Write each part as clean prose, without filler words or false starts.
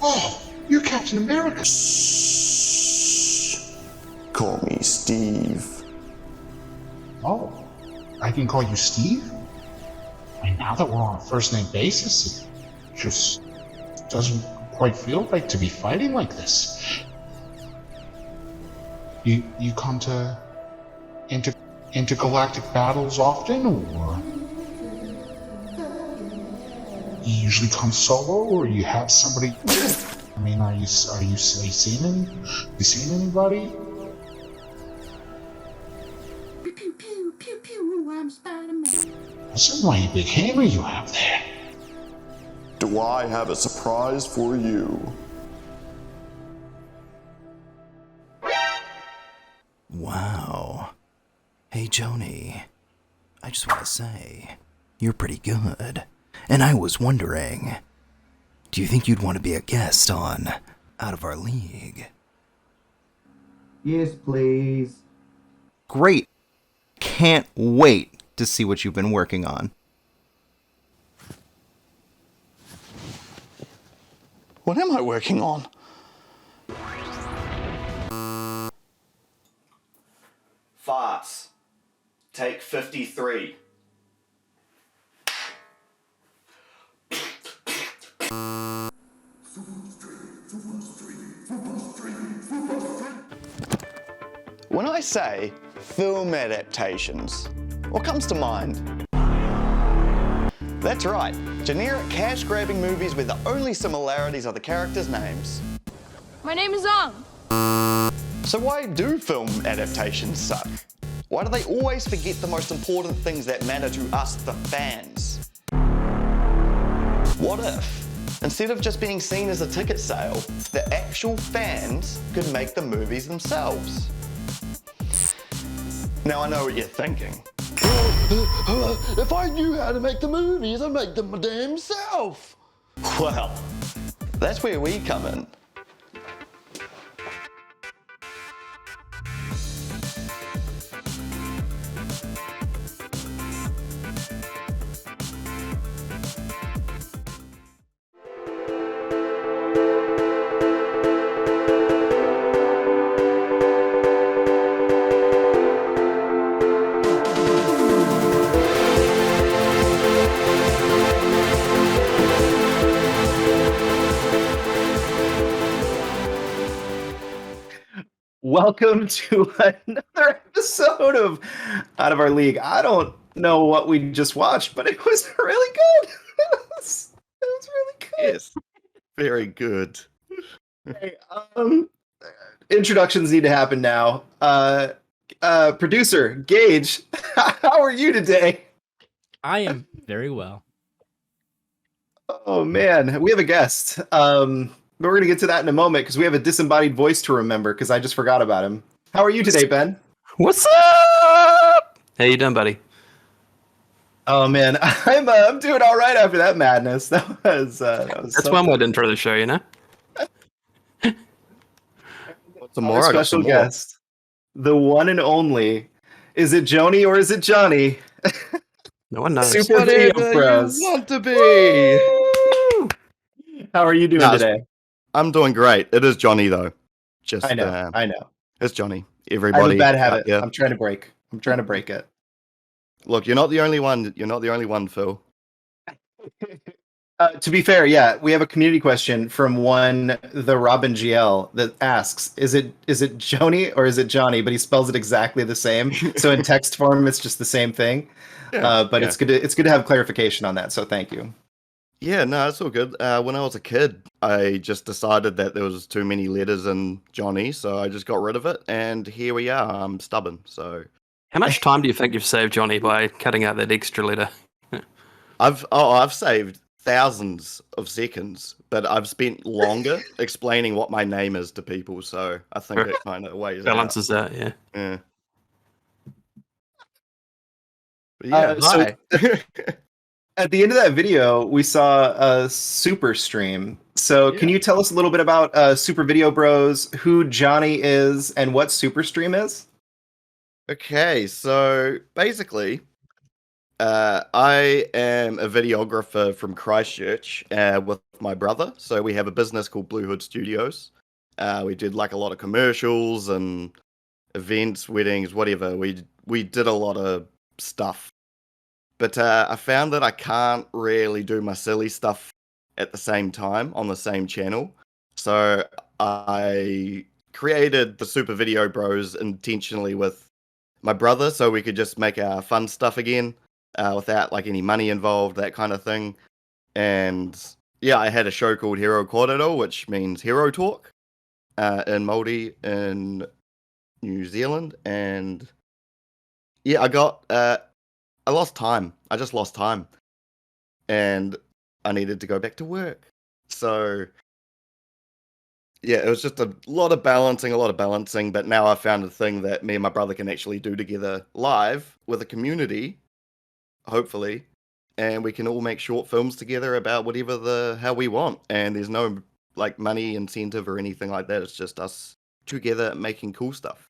Oh, you're Captain America. Shh. Call me Steve. Oh, I can call you Steve? And now that we're on a first-name basis, it just doesn't quite feel right to be fighting like this. You come to intergalactic battles often, or you usually come solo, or you have somebody? I mean, are you seeing anybody? Pew pew pew pew pew. I'm Spider-Man. That's a mighty big hammer you have there. Do I have a surprise for you? Wow. Hey, Jony. I just want to say, you're pretty good. And I was wondering, do you think you'd want to be a guest on Out of Our League? Yes, please. Great. Can't wait to see what you've been working on. What am I working on? Farts. Take 53. When I say film adaptations, what comes to mind? That's right, generic cash-grabbing movies where the only similarities are the characters' names. My name is Ong. So why do film adaptations suck? Why do they always forget the most important things that matter to us, the fans? What if, instead of just being seen as a ticket sale, the actual fans could make the movies themselves? Now I know what you're thinking. If I knew how to make the movies, I'd make them my damn self. Well, that's where we come in. Welcome to another episode of Out of Our League. I don't know what we just watched, but it was really good. It was really good. Yes, very good. Hey, introductions need to happen now. Producer Gage, how are you today? I am very well. Oh man, we have a guest. But we're gonna get to that in a moment because we have a disembodied voice to remember because I just forgot about him. How are you today, Ben? What's up? How you doing, buddy? Oh man, I'm doing all right after that madness. That was That's so one way to intro the show, you know. Our special guest, the one and only. Is it Jony or is it Johnny? No one knows. Super Video Bros. Want to be? Woo! How are you doing today? I'm doing great. It is Jony though. Just I know. It's Jony. I have Everybody. a bad habit. Yeah. I'm trying to break it. Look, you're not the only one. You're not the only one, Phil. To be fair, yeah, we have a community question from the Robin GL that asks, is it Jony or is it Johnny? But he spells it exactly the same. So in text form, it's just the same thing. But it's good to have clarification on that. So thank you. Yeah, no, it's all good. When I was a kid, I just decided that there was too many letters in Johnny, so I just got rid of it, and here we are. I'm stubborn, so How much time do you think you've saved, Johnny, by cutting out that extra letter? I've saved thousands of seconds, but I've spent longer explaining what my name is to people, so I think it kind of weighs Balances out. that, yeah. Yeah. But yeah, hi. At the end of that video, we saw a Super stream. So can you tell us a little bit about Super Video Bros, who Johnny is, and what Super stream is? Okay, so basically, I am a videographer from Christchurch with my brother. So we have a business called Blue Hood Studios. We did like a lot of commercials and events, weddings, whatever. We did a lot of stuff. But I found that I can't really do my silly stuff at the same time on the same channel. So I created the Super Video Bros intentionally with my brother so we could just make our fun stuff again without like any money involved, that kind of thing. And yeah, I had a show called Hero Kōrero, which means hero talk in Māori in New Zealand. And yeah, I lost time. I just lost time. And I needed to go back to work. So yeah, it was just a lot of balancing, but now I found a thing that me and my brother can actually do together live with a community, hopefully, and we can all make short films together about whatever the hell we want, and there's no like money incentive or anything like that. It's just us together making cool stuff.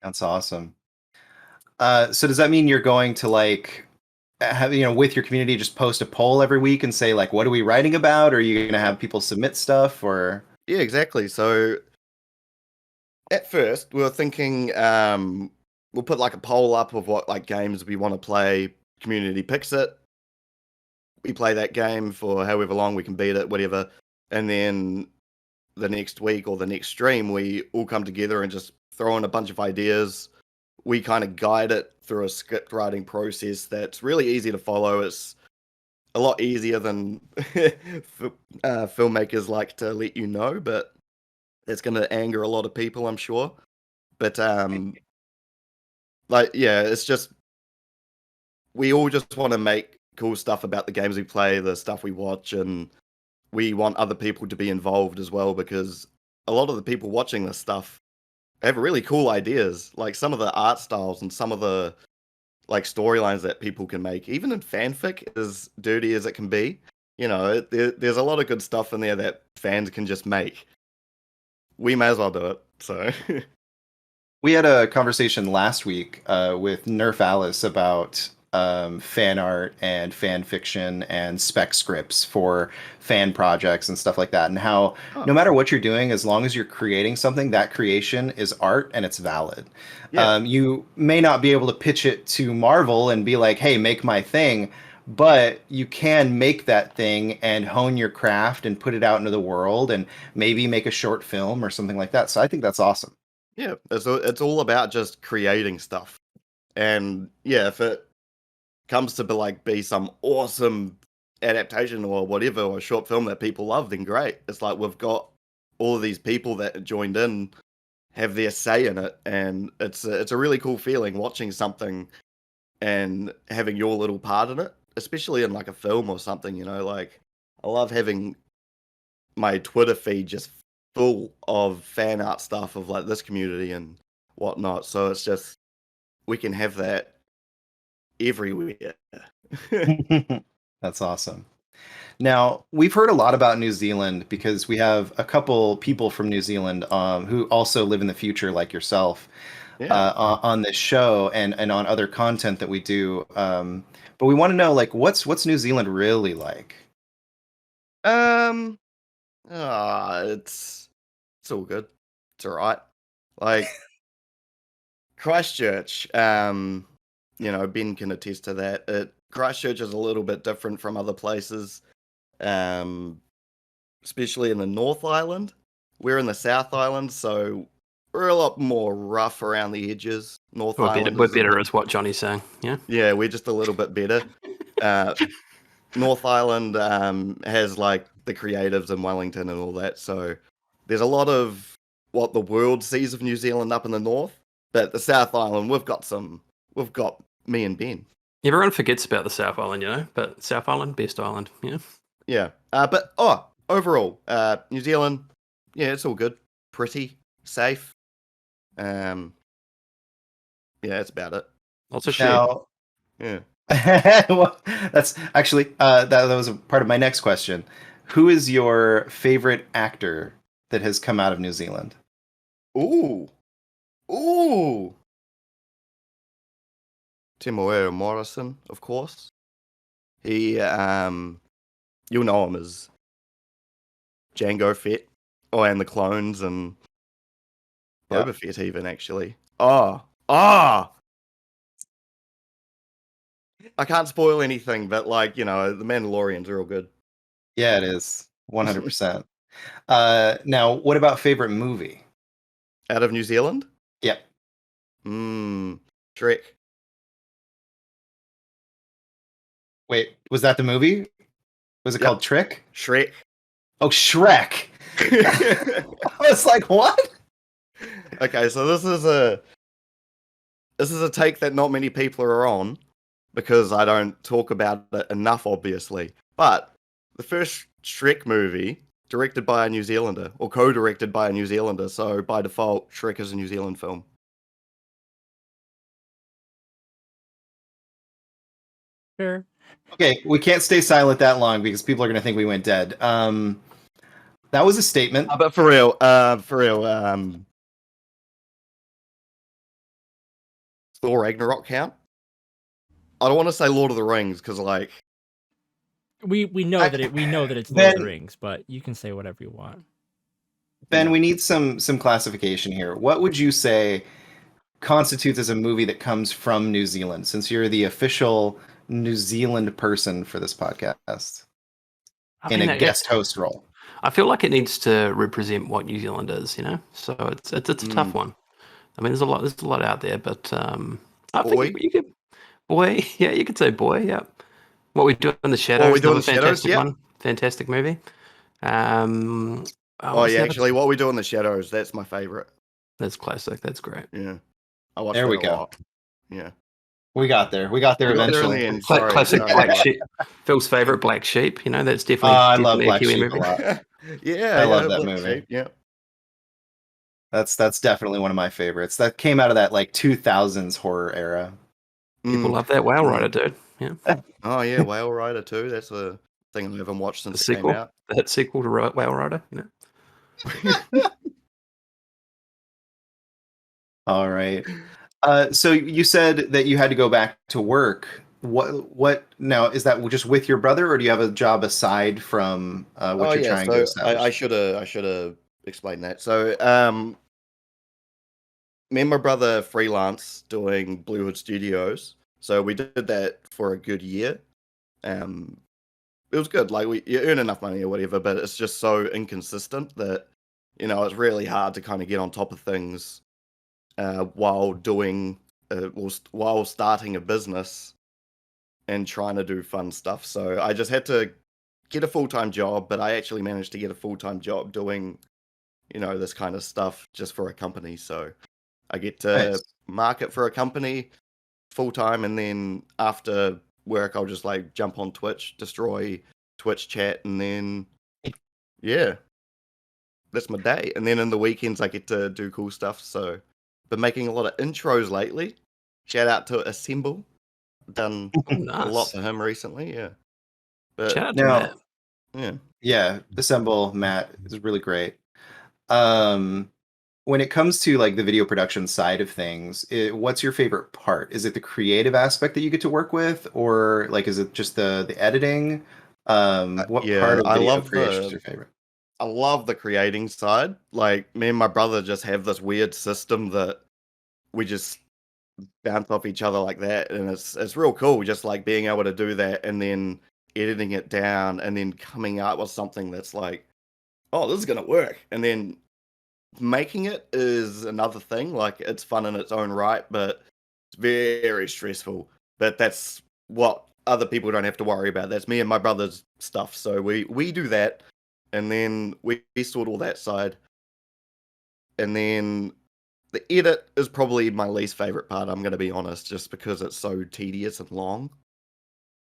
That's awesome. So does that mean you're going to like have, with your community, just post a poll every week and say like, what are we writing about? Or are you going to have people submit stuff or? Yeah, exactly. So at first we were thinking we'll put like a poll up of what like games we want to play. Community picks it. We play that game for however long we can beat it, whatever. And then the next week or the next stream, we all come together and just throw in a bunch of ideas. We kind of guide it through a script writing process that's really easy to follow. It's a lot easier than filmmakers like to let you know, but it's going to anger a lot of people, I'm sure. But like, yeah, it's just we all just want to make cool stuff about the games we play, the stuff we watch, and we want other people to be involved as well because a lot of the people watching this stuff have really cool ideas. Like some of the art styles and some of the like storylines that people can make, even in fanfic, as dirty as it can be. There's a lot of good stuff in there that fans can just make. We may as well do it. So We had a conversation last week with Nerf Alice about fan art and fan fiction and spec scripts for fan projects and stuff like that, and how no matter what you're doing, as long as you're creating something, that creation is art and it's valid. Yeah. You may not be able to pitch it to Marvel and be like, hey, make my thing, but you can make that thing and hone your craft and put it out into the world and maybe make a short film or something like that. So I think that's awesome. Yeah, it's all about just creating stuff. And yeah, if it comes to be some awesome adaptation or whatever, or a short film that people love, then great. It's like we've got all of these people that joined in have their say in it, and it's a really cool feeling watching something and having your little part in it, especially in like a film or something. Like I love having my Twitter feed just full of fan art stuff of like this community and whatnot. So it's just we can have that everywhere. That's awesome. Now, we've heard a lot about New Zealand because we have a couple people from New Zealand who also live in the future, like yourself, Yeah. on this show and on other content that we do. But we want to know, like, what's New Zealand really like? It's all good. It's all right. Like Christchurch, Ben can attest to that. Christchurch is a little bit different from other places, especially in the North Island. We're in the South Island, so we're a lot more rough around the edges. North Island We're is a better, bit, is what Johnny's saying. Yeah. yeah, we're just a little bit better. North Island has like the creatives in Wellington and all that, so there's a lot of what the world sees of New Zealand up in the north, but the South Island, we've got me and Ben. Everyone forgets about the South Island, but South Island, best island. Yeah. Yeah, but overall, New Zealand, yeah, it's all good, pretty safe. Yeah, that's about it. Lots of shit. Now, Yeah. well, that's actually that was a part of my next question. Who is your favorite actor that has come out of New Zealand? Ooh. Temuera Morrison, of course. He, you'll know him as Jango Fett, and the clones, and Yeah. Boba Fett even, actually. I can't spoil anything, but like, the Mandalorians are all good. Yeah, it is 100%. Now, what about favorite movie? Out of New Zealand? Yep. Shrek. Wait, was that the movie? Was it Yep. called Trick? Shrek. Oh, Shrek. I was like, what? Okay, so this is a take that not many people are on, because I don't talk about it enough, obviously. But the first Shrek movie, directed by a New Zealander, or co-directed by a New Zealander, so by default, Shrek is a New Zealand film. Sure. Okay, we can't stay silent that long because people are going to think we went dead. That was a statement. But for real, Thor Ragnarok count? I don't want to say Lord of the Rings, because like, We know that it's Lord of Ben- the Rings, but you can say whatever you want. Ben, we need some classification here. What would you say constitutes as a movie that comes from New Zealand, since you're the official New Zealand person for this podcast I in mean, a guest host role? I feel like it needs to represent what New Zealand is, So it's a tough one. I mean, there's a lot out there, but I Boy? think you could boy, yeah, you could say boy, yeah. What we do in the shadows, What We Do in another the Shadows, fantastic yeah. one, fantastic movie. Oh what's yeah, the other- actually, What We Do in the Shadows, that's my favorite. that's classic. That's great. Yeah, I watched There that we a go. lot. Yeah. We got there. We got there We got there in eventually. the end. Sorry, Classic sorry. Black Sheep. Phil's favorite Black Sheep. That's definitely, I love definitely Black a Kiwi Sheep movie. a lot. Yeah, I love yeah, that Black movie. Sheep, yeah. That's definitely one of my favorites. That came out of that like 2000s horror era. People Mm. love that Whale Rider, dude. Yeah, Oh yeah, Whale Rider too. That's a thing I haven't watched the since it came sequel, out. the hit sequel to Whale Rider. All right. So you said that you had to go back to work. What now, is that just with your brother, or do you have a job aside from what Oh you're yeah, trying to so establish? I should have explained that. So me and my brother freelance doing Blue Hood Studios. So we did that for a good year. It was good. Like you earn enough money or whatever, but it's just so inconsistent that it's really hard to kind of get on top of things while doing while starting a business and trying to do fun stuff. So I just had to get a full-time job, but I actually managed to get a full-time job doing this kind of stuff just for a company. So I get to Nice. market for a company full time, and then after work, I'll just like jump on Twitch, destroy Twitch chat, and then yeah, that's my day. And then in the weekends, I get to do cool stuff. So, been making a lot of intros lately. Shout out to Assemble, done Oh, a lot nice. for him recently. Yeah, but Shout out to Now, Matt. yeah. yeah, Assemble Matt is really great. When it comes to like the video production side of things, what's your favorite part? Is it the creative aspect that you get to work with, or like is it just the editing? What Yeah, part of I video love creation is the your favorite? I love the creating side. Like me and my brother just have this weird system that we just bounce off each other like that, and it's real cool. Just like being able to do that, and then editing it down, and then coming out with something that's like, oh, this is gonna work, and then making it is another thing. Like it's fun in its own right, but it's very stressful. But that's what other people don't have to worry about. That's me and my brother's stuff. So we do that, and then we sort all that side, and then the edit is probably my least favorite part. I'm going to be honest, just because it's so tedious and long.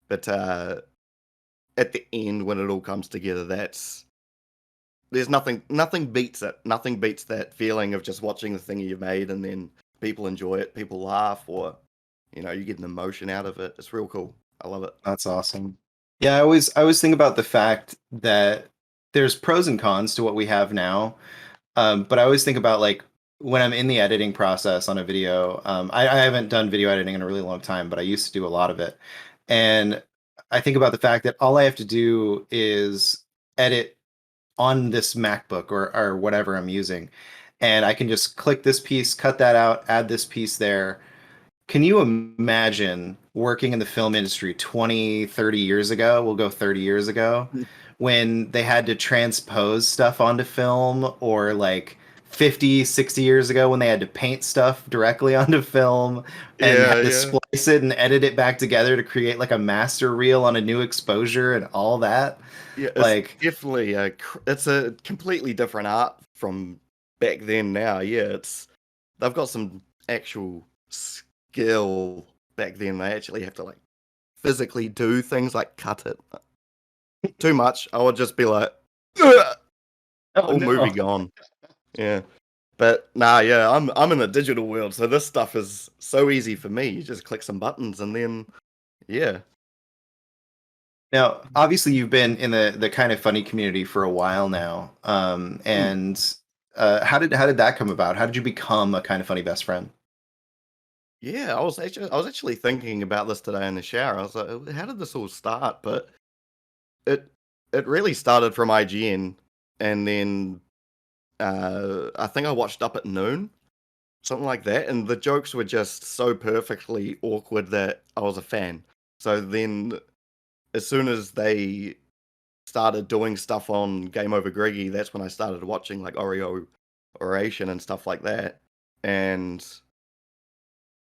But at the end, when it all comes together, there's nothing beats it. Nothing beats that feeling of just watching the thing you've made, and then people enjoy it, people laugh, or you get an emotion out of it. It's real cool. I love it. That's awesome. Yeah, I always think about the fact that there's pros and cons to what we have now. But I always think about like when I'm in the editing process on a video, I haven't done video editing in a really long time, but I used to do a lot of it. And I think about the fact that all I have to do is edit on this MacBook or whatever I'm using. And I can just click this piece, cut that out, add this piece there. Can you imagine working in the film industry 20, 30 years ago? We'll go 30 years ago, when they had to transpose stuff onto film, or like 50, 60 years ago when they had to paint stuff directly onto film and Yeah, had to yeah. splice it and edit it back together to create like a master reel on a new exposure and all that. Yeah, it's Like, definitely it's a completely different art from back then now. Yeah, they've got some actual skill back then. They actually have to like physically do things like cut it. Too much, I would just be like, "Ugh," oh whole movie no. gone. Yeah. But nah, yeah, I'm in a digital world, so this stuff is so easy for me. You just click some buttons and then yeah. Now, obviously, you've been in the kind of funny community for a while now, Hmm. and how did that come about? How did you become a kind of funny best friend? Yeah, I was actually thinking about this today in the shower. I was like, how did this all start? But it it really started from IGN, and then I think I watched Up at Noon, something like that, and the jokes were just so perfectly awkward that I was a fan. So then, as soon as they started doing stuff on Game Over Greggy, that's when I started watching like Oreo Oration and stuff like that. And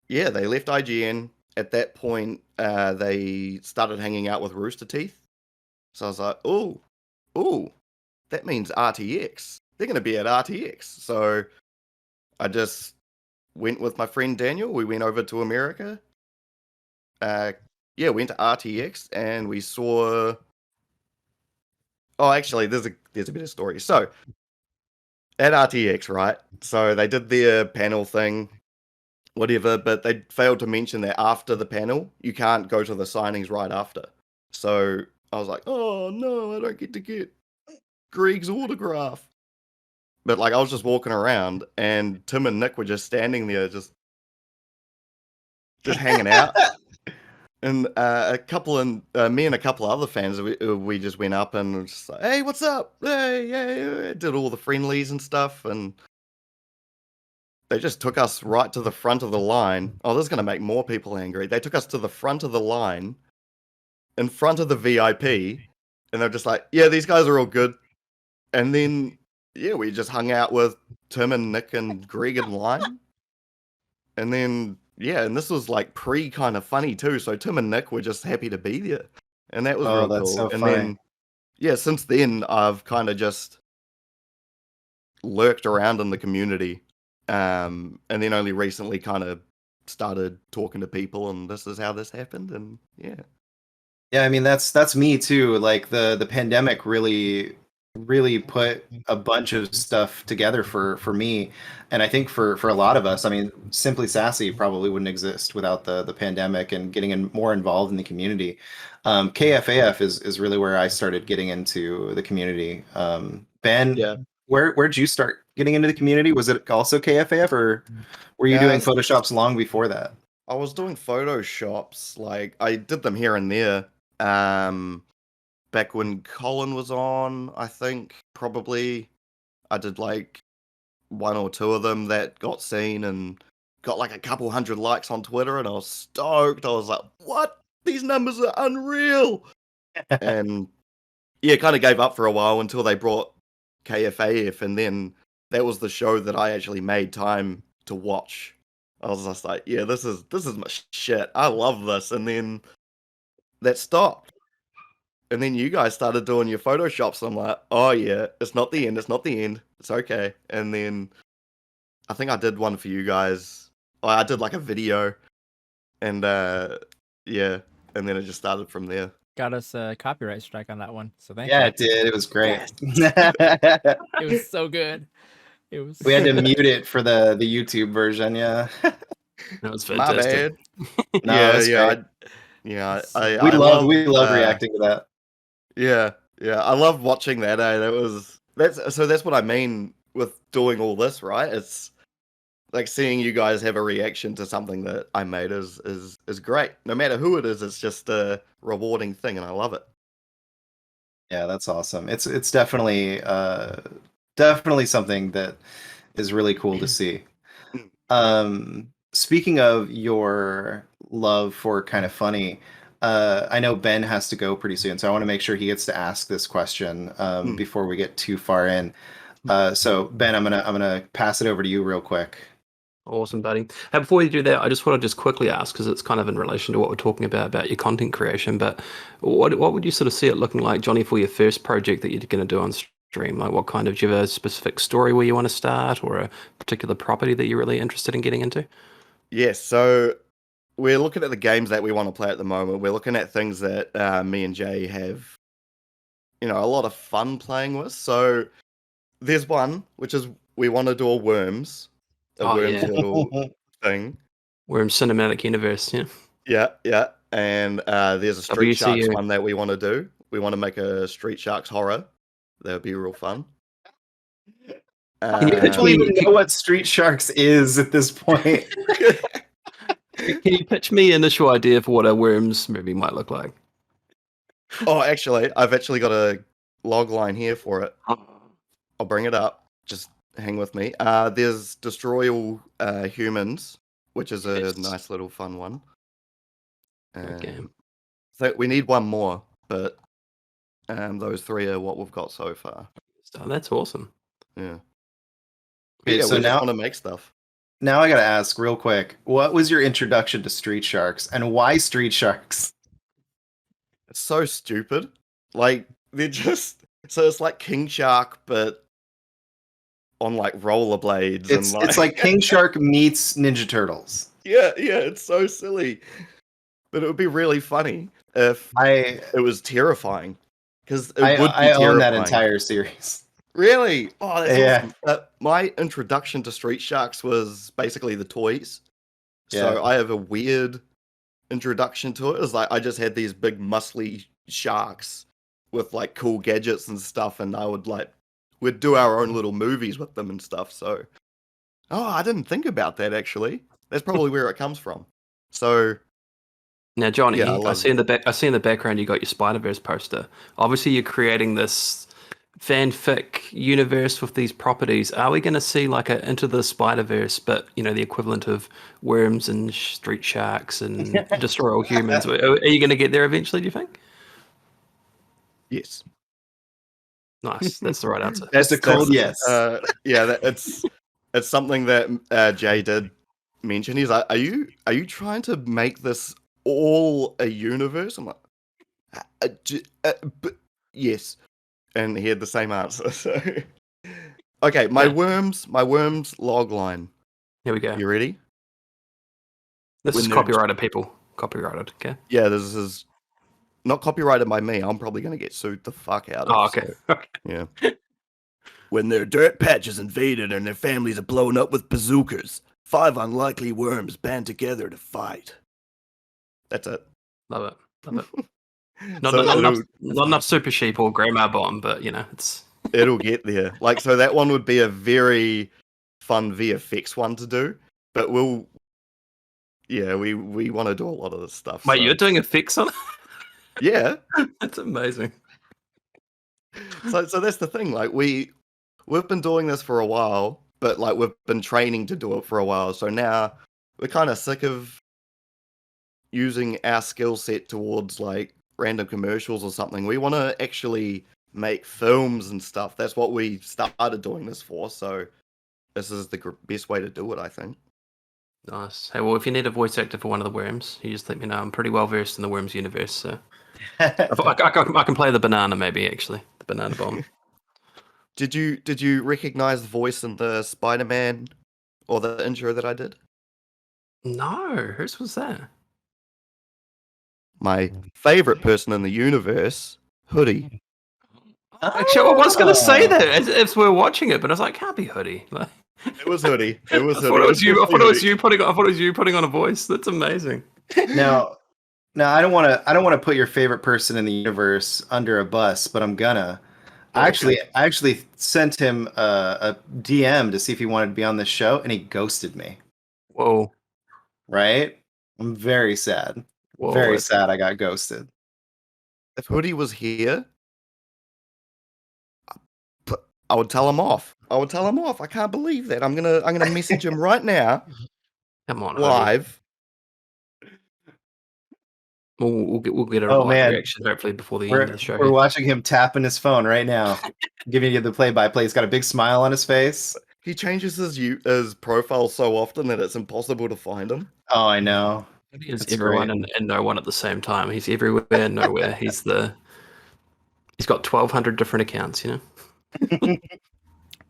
yeah, they left IGN. At that point, they started hanging out with Rooster Teeth. So I was like, oh, that means RTX. They're going to be at RTX. So I just went with my friend Daniel. We went over to America. Yeah, went to RTX and we saw. Oh, actually, there's a bit of story. So at RTX, right? So they did their panel thing, whatever, but they failed to mention that after the panel, you can't go to the signings right after. So I was like, oh no, I don't get to get Greg's autograph. But like, I was just walking around, and Tim and Nick were just standing there, just hanging out. And me and a couple other fans, we just went up and were just like, hey, what's up? Hey, yeah, did all the friendlies and stuff, and they just took us right to the front of the line. Oh, this is gonna make more people angry. They took us to the front of the line, in front of the VIP, and they're just like, yeah, these guys are all good. And then yeah, we just hung out with Tim and Nick and Greg in line. And then yeah, and this was like pre kind of funny too. So Tim and Nick were just happy to be there. And that was Oh, real that's cool. so And funny. then yeah, since then I've kind of just lurked around in the community. And then only recently kind of started talking to people, and this is how this happened. And yeah. Yeah, I mean that's me too. Like the pandemic really put a bunch of stuff together for me, and I think for a lot of us. I mean, Simply Sassy probably wouldn't exist without the pandemic and getting more involved in the community. KFAF is really where I started getting into the community. Ben, Yeah. where'd you start getting into the community? Was it also KFAF, or were you doing As Photoshops long before that? I was doing photoshops, like I did them here and there. Um, Back when Colin was on, I think probably I did like one or two of them that got seen and got like a couple hundred likes on Twitter, and I was stoked. I was like, "What? These numbers are unreal!" And yeah, kind of gave up for a while until they brought KFAF, and then that was the show that I actually made time to watch. I was just like, "Yeah, this is my shit. I love this." And then that stopped. And then you guys started doing your photoshops. I'm like, oh yeah, it's not the end. It's not the end. It's okay. And then I think I did one for you guys. Oh, I did like a video, and yeah, and then it just started from there. Got us a copyright strike on that one, so thank Yeah, you. it did. It was great. It was so good. It was. We had to mute it for the YouTube version. Yeah. That was My fantastic. bad. No, it's great. I love. We love reacting to that. Yeah. I love watching that. That's what I mean with doing all this, right? like seeing you guys have a reaction to something that I made is great. No matter who it is, it's just a rewarding thing, and I love it. Yeah, that's awesome. It's definitely definitely something that is really cool to see. Speaking of your love for kind of funny, I know Ben has to go pretty soon, so I want to make sure he gets to ask this question before we get too far in. So Ben, I'm gonna pass it over to you real quick. Awesome, buddy. Hey, before you do that, I just want to just quickly ask, because it's kind of in relation to what we're talking about your content creation, but what would you sort of see it looking like, Johnny, for your first project that you're going to do on stream? Like, what kind of, do you have a specific story where you want to start, or a particular property that you're really interested in getting into? Yes, so we're looking at the games that we want to play at the moment. We're looking at things that me and Jay have, a lot of fun playing with. So there's one, which is we want to do a Worms little thing. Worms Cinematic Universe, yeah. Yeah. And there's a Street Sharks WCU. one that we want to do. We want to make a Street Sharks horror. That would be real fun. Can you I pitch don't me? even know what Street Sharks is at this point. Can you pitch me an initial idea for what a Worms movie might look like? Oh, actually, I've actually got a log line here for it. I'll bring it up. Just hang with me. There's Destroy All Humans, which is a nice little fun one. Okay. So we need one more, but those three are what we've got so far. Oh, that's awesome. Yeah. Okay, Yeah, so we just now want to make stuff. now I gotta ask real quick, what was your introduction to Street Sharks and why Street Sharks? It's so stupid. Like, they're just... So it's like King Shark, but on, like, rollerblades. It's like King Shark meets Ninja Turtles. Yeah, it's so silly. But it would be really funny if it was terrifying. Because it would be I terrifying. own that entire series. Really? Oh, that's Yeah. awesome. My introduction to Street Sharks was basically the toys. So Yeah. I have a weird introduction to it. It's like I just had these big muscly sharks with like cool gadgets and stuff, and we'd do our own little movies with them and stuff. So, I didn't think about that actually. That's probably where it comes from. So now, Johnny, yeah, I see in the background you got your Spider-Verse poster. Obviously, you're creating this fanfic universe with these properties. Are we going to see like a Into the Spider-Verse, but the equivalent of Worms and Street Sharks and Destroy All Humans? Are you going to get there eventually, do you think? yes. Nice. That's the right answer. That's a cold yes. It's something that Jay did mention. He's like, are you trying to make this all a universe? I'm like, but yes. And he had the same answer. So, okay, my worms log line. Here we go. You ready? This is copyrighted, people. Copyrighted. Okay. Yeah, this is not copyrighted by me. I'm probably going to get sued the fuck out of. Oh, okay. So, yeah. When their dirt patch is invaded and their families are blown up with bazookas, 5 unlikely worms band together to fight. That's it. Love it. Not enough Super Sheep or Grandma Bomb, but it's... It'll get there. Like, so that one would be a very fun VFX one to do, but we want to do a lot of this stuff. Wait, you're doing effects on it? Yeah. That's amazing. So that's the thing. Like, we've been doing this for a while, but like we've been training to do it for a while. So now we're kind of sick of using our skill set towards like random commercials or something. We want to actually make films and stuff. That's what we started doing this for. So this is the best way to do it, I think. Nice. Hey, well, if you need a voice actor for one of the worms, you just let me know. I'm pretty well versed in the Worms universe, so I can play the banana, maybe actually the banana bomb. Did you recognize the voice in the Spider-Man or the intro that I did? No, whose was that? My favorite person in the universe, Hoodie. Actually, I was going to say that as we're watching it, but I was like, can't be Hoodie. Like, it was Hoodie. It was I Hoodie. thought it was you putting on a voice. That's amazing. Now I don't want to put your favorite person in the universe under a bus, but I'm gonna. I actually sent him a DM to see if he wanted to be on this show, and he ghosted me. Whoa. Right? I'm very sad. Whoa. Very That's- sad I got ghosted. If Hoodie was here, I would tell him off. I can't believe that. I'm gonna message him right now, Come on, Hoodie. live. We'll get a Oh, live man. reaction hopefully before the end of the show. We're watching him tapping his phone right now, giving you the play-by-play. He's got a big smile on his face. He changes his profile so often that it's impossible to find him. Oh, I know. He is That's everyone great. and no one at the same time. He's everywhere and nowhere. He's got 1,200 different accounts, you know?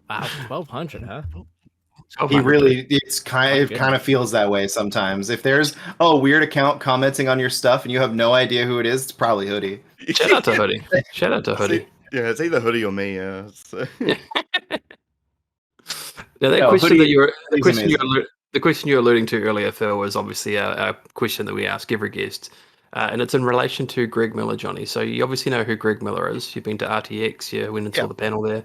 Wow, 1,200, huh? 1,200. It kind of feels that way sometimes. If there's a weird account commenting on your stuff and you have no idea who it is, it's probably Hoodie. Shout out to Hoodie. Shout out to Hoodie. Yeah, it's either Hoodie or me. Yeah. Now that No, question Hoodie- that you were Hoodie's the question you were alluding to earlier, Phil, was obviously a question that we ask every guest, and it's in relation to Greg Miller, Johnny. So you obviously know who Greg Miller is. You've been to RTX, you went and saw the panel there.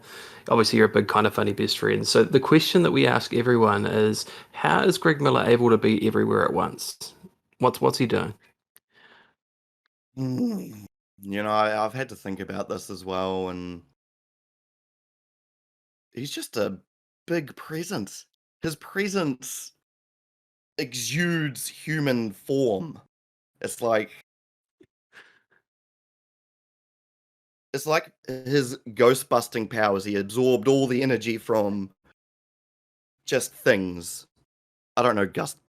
Obviously, you're a big Kind of Funny best friend. So the question that we ask everyone is, how is Greg Miller able to be everywhere at once? What's he doing? You know, I've had to think about this as well, and he's just a big presence. His presence exudes human form. It's like his ghost busting powers. He absorbed all the energy from just things. I don't know,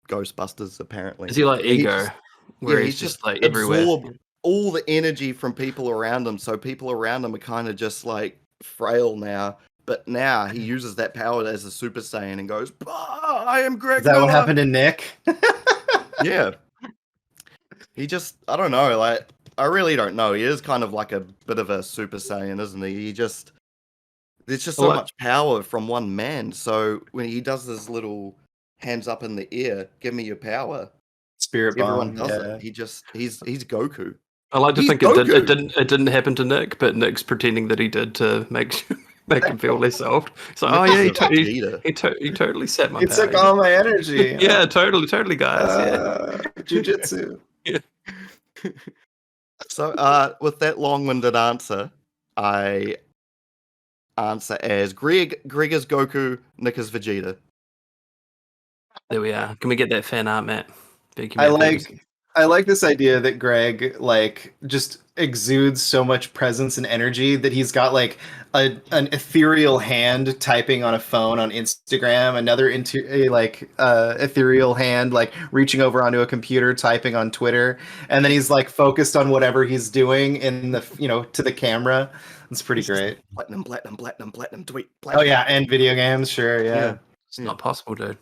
Ghostbusters apparently. Is he like And he Ego, just- where yeah, he's he just like everywhere? absorbed all the energy from people around him. So people around him are kind of just like frail now. But now he uses that power as a Super Saiyan and goes, "Bah, I am Greg Is that Miller." what happened to Nick? Yeah. He just, I don't know, like, I really don't know. He is kind of like a bit of a Super Saiyan, isn't he? There's just so Well, much power from one man. So when he does this little hands up in the air, give me your power, Spirit everyone bomb. does Yeah. it. He's Goku. I like to He's think it Goku. didn't happen to Nick, but Nick's pretending that he did to make him feel less old. So Nick oh yeah, is a Vegeta. he totally set my It power. took all my energy. Yeah, totally, guys. Jiu-jitsu. So with that long-winded answer, I answer as Greg is Goku, Nick is Vegeta. There we are. Can we get that fan art, Matt? Thank you, I Matt like Ferguson. I like this idea that Greg like just exudes so much presence and energy that he's got like an ethereal hand typing on a phone on Instagram, another ethereal hand like reaching over onto a computer typing on Twitter, and then he's like focused on whatever he's doing in the to the camera. It's pretty great. Platinum tweet. Oh Platinum. yeah, and video games, sure, yeah. Yeah. It's not possible, dude.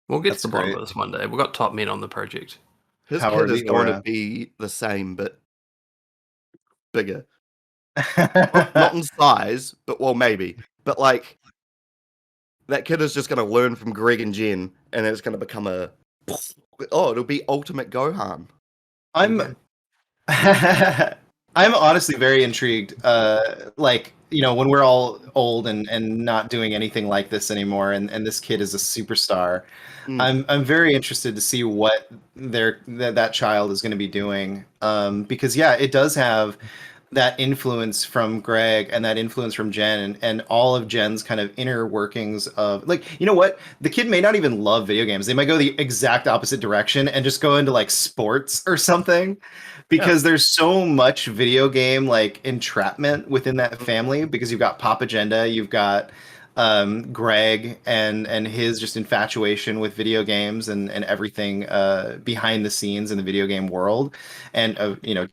We'll get That's to the bottom great. of this one day. We've got top men on the project. His Howard kid is going to Eora. be the same, but bigger. Not in size, but well, maybe. But like, that kid is just going to learn from Greg and Jen, and it's going to become it'll be Ultimate Gohan. I'm I'm honestly very intrigued. Like, when we're all old and not doing anything like this anymore, and this kid is a superstar. I'm very interested to see what that child is going to be doing. Because yeah, it does have that influence from Greg and that influence from Jen and all of Jen's kind of inner workings of like, you know what? The kid may not even love video games. They might go the exact opposite direction and just go into like sports or something because there's so much video game like entrapment within that family because you've got Pop Agenda, you've got Greg and his just infatuation with video games and everything behind the scenes in the video game world, and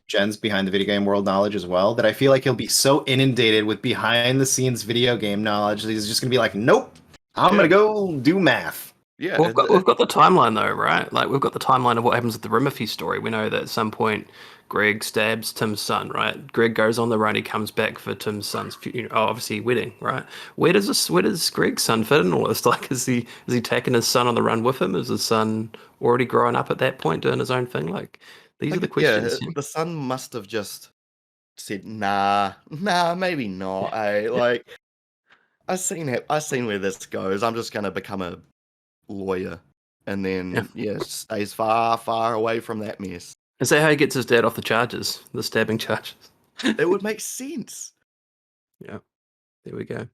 Jen's behind the video game world knowledge as well, that I feel like he'll be so inundated with behind the scenes video game knowledge that he's just gonna be like, nope, I'm gonna go do math. Yeah, We've got the timeline though, right? Like we've got the timeline of what happens with the Rimothy story. We know that at some point Greg stabs Tim's son, right? Greg goes on the run. He comes back for Tim's son's, obviously wedding, right? Where does Greg's son fit in all this? Like, is he taking his son on the run with him? Is his son already grown up at that point, doing his own thing? Like, these are the questions. Yeah, the son must have just said, nah, maybe not. Like, I've seen where this goes. I'm just gonna become a lawyer, and then stays far away from that mess. Is that how he gets his dad off the charges, the stabbing charges? It would make sense. Yeah, there we go.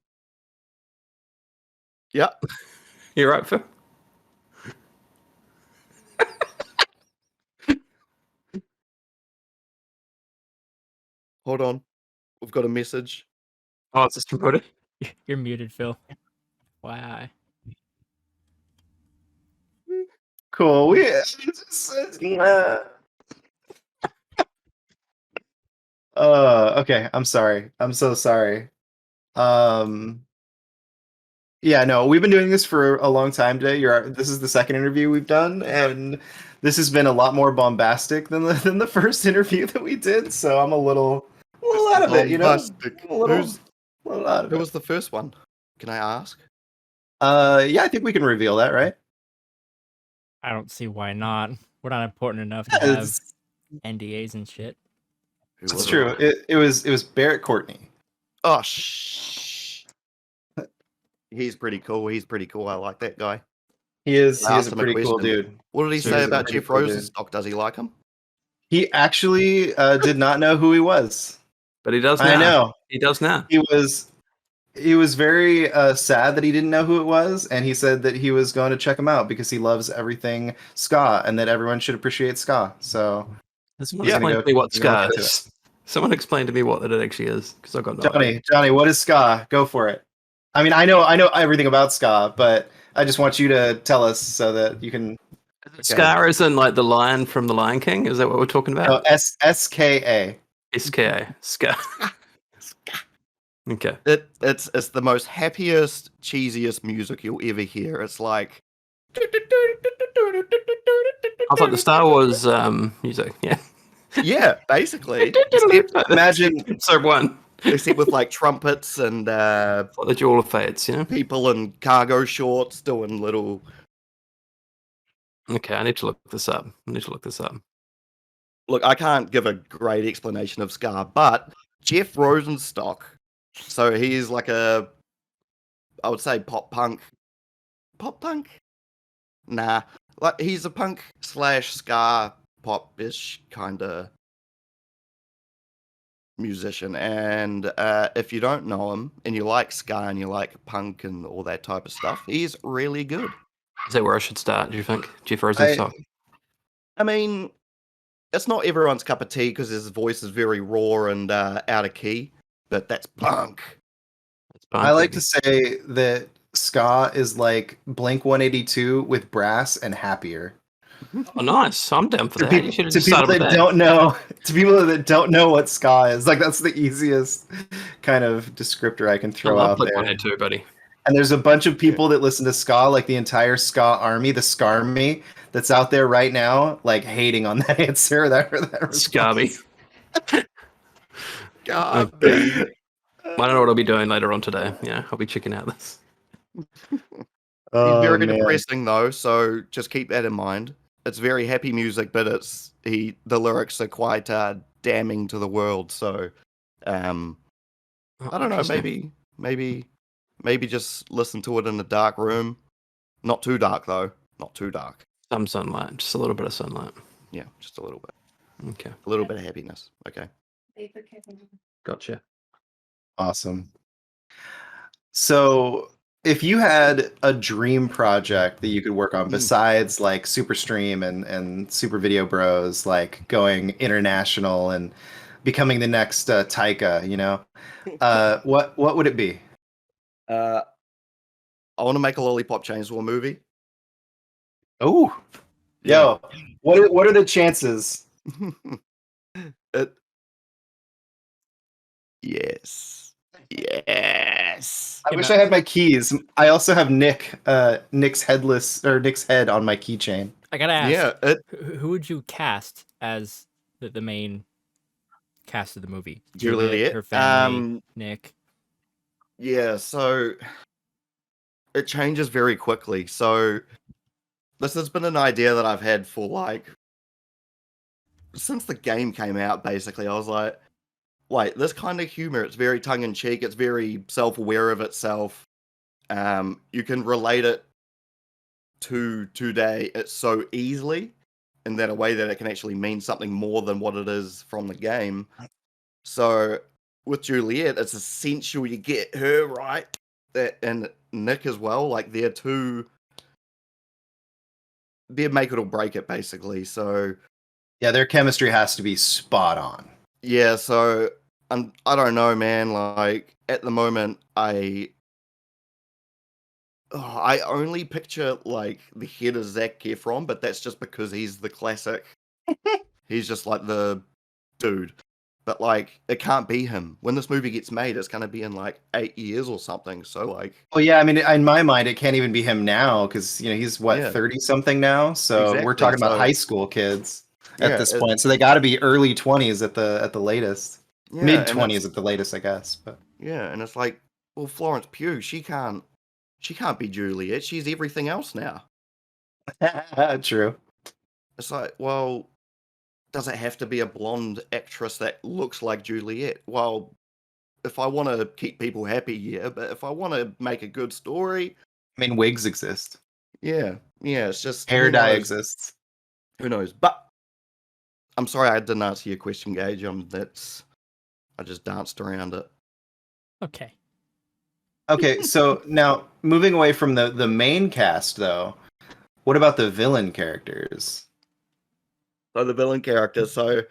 Yeah. You're right, Phil. Hold on, we've got a message. Oh, it's just recorded. You're muted, Phil. Why? Cool. Okay. I'm sorry. I'm so sorry. Yeah, no, we've been doing this for a long time today. This is the second interview we've done, and this has been a lot more bombastic than the first interview that we did. So I'm a little out of it, you know. A little out of Who it. was the first one? Can I ask? Yeah, I think we can reveal that, right? I don't see why not. We're not important enough to have NDAs and shit. It's true. It was Barrett Courtney. Oh, shh. He's pretty cool. I like that guy. He's a him pretty cool question. dude. What did he So say he's a about pretty Jeff cool dude. Rosenstock? Does he like him? He actually did not know who he was. But he does now. I know. He does now. He was very sad that he didn't know who it was, and he said that he was going to check him out because he loves everything ska and that everyone should appreciate ska. So Someone explain to me what ska is. Someone explain to me what it actually is, because I got no idea. Johnny, what is ska? Go for it. I mean, I know everything about ska, but I just want you to tell us so that you can. Ska is in like the lion from the Lion King. Is that what we're talking about? No, SKA. SKA. Ska. Okay. It's the most happiest, cheesiest music you'll ever hear. It's like I thought the Star Wars music. Yeah. Yeah, basically. Imagine episode 1. Except with like trumpets and like the Jewel of Fates, you know? People in cargo shorts doing little. Okay, I need to look this up. Look, I can't give a great explanation of ska, but Jeff Rosenstock, so he's like I would say pop punk? Nah, like he's a punk / ska pop-ish kind of musician, and if you don't know him and you like ska and you like punk and all that type of stuff, he's really good. Is that where I should start, do you think? Jeff Rosenstock? I mean, it's not everyone's cup of tea because his voice is very raw and out of key, but that's punk. I like to say that ska is like Blink 182 with brass and happier. Oh, nice! I'm down for that. To people that don't know what ska is, like that's the easiest kind of descriptor I can throw out there. 182, buddy. And there's a bunch of people that listen to ska, like the entire ska army, the Scarmy, that's out there right now, like hating on that answer. That Scarmy. God. Okay. I don't know what I'll be doing later on today. Yeah, I'll be checking out this. He's very depressing though, so just keep that in mind. It's very happy music, but the lyrics are quite damning to the world. So, I don't know. Maybe just listen to it in a dark room. Not too dark though. Not too dark. Some sunlight, just a little bit of sunlight. Yeah, just a little bit. Okay. A little bit of happiness. Okay. Gotcha. Awesome. So, if you had a dream project that you could work on besides like Superstream and Super Video Bros, like going international and becoming the next Taika, you know, what would it be? I want to make a Lollipop Chainsaw movie. Oh, yo, what are the chances? Yes. I wish I had my keys. I also have Nick's head on my keychain. I gotta ask. Yeah. Who would you cast as the main cast of the movie? Juliet, her family, Nick. Yeah, so it changes very quickly. So this has been an idea that I've had for like since the game came out. Basically, I was like, like this kind of humor. It's very tongue in cheek. It's very self aware of itself. You can relate it to today. It's so easily in that a way that it can actually mean something more than what it is from the game. So with Juliet, it's essential you get her right, and Nick as well. Like they're make it or break it basically. So Yeah, their chemistry has to be spot on. yeah, so I don't know, man. Like at the moment, I only picture like the head of Zac Efron, but that's just because he's the classic. He's just like the dude. But like, it can't be him. When this movie gets made, it's gonna be in like 8 years or something. So like, Well, yeah, I mean, in my mind, it can't even be him now because he's what, Yeah. 30 something now. So we're Exactly, talking about so- high school kids Yeah, at this point. So they got to be early 20s at the latest, yeah, mid and 20s it's- at the latest, I guess. But Yeah, and it's like, well, Florence Pugh, she can't be Juliet. She's everything else now. true. It's like, well, does it have to be a blonde actress that looks like Juliet? Well, if I want to keep people happy, yeah, but if I want to make a good story, I mean, wigs exist, yeah, it's just hair who dye knows? exists. Who knows? But I'm sorry I didn't answer your question, Gage. I just danced around it. Okay. Okay, so now moving away from the main cast, though, what about the villain characters? So the villain character. So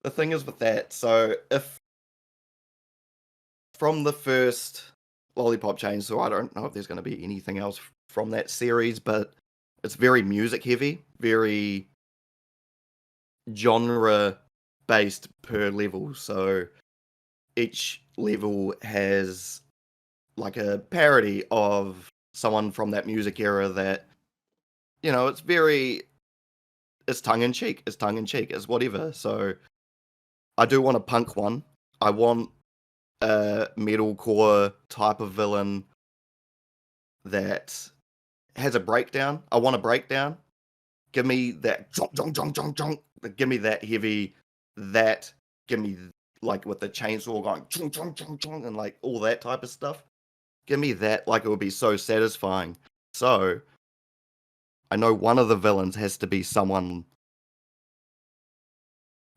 the thing is with that. So if from the first Lollipop Chainsaw, I don't know if there's going to be anything else from that series, but it's very music heavy, very genre based per level. So each level has like a parody of someone from that music era that, it's tongue in cheek. It's whatever. So I do want a punk one. I want a metalcore type of villain that has a breakdown. I want a breakdown. Give me that junk, junk, junk, junk, junk. Give me that heavy. Give me like with the chainsaw going chunk, chunk, chunk, chunk, and like all that type of stuff. Give me that. Like it would be so satisfying. So I know one of the villains has to be someone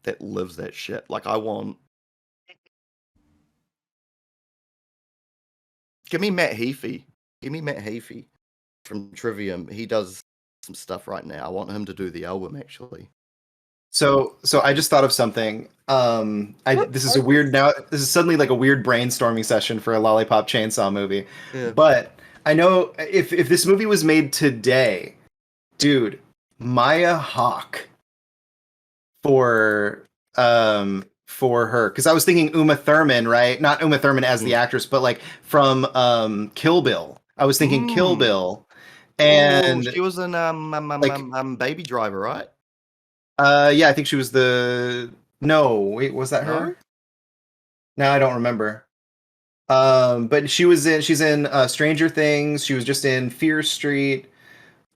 that lives that shit. Like I want. Give me Matt Heafy. Give me Matt Heafy from Trivium. He does some stuff right now. I want him to do the album actually. So I just thought of something. This is a weird now. This is suddenly like a weird brainstorming session for a Lollipop Chainsaw movie. Yeah. But I know if this movie was made today, dude, Maya Hawke for her, because I was thinking Uma Thurman, right? Not Uma Thurman as the actress, but like from Kill Bill. I was thinking Kill Bill, and she was in Baby Driver, right? yeah, I think she was no, wait, was that No? her? No, I don't remember. But she's in Stranger Things. She was just in Fear Street.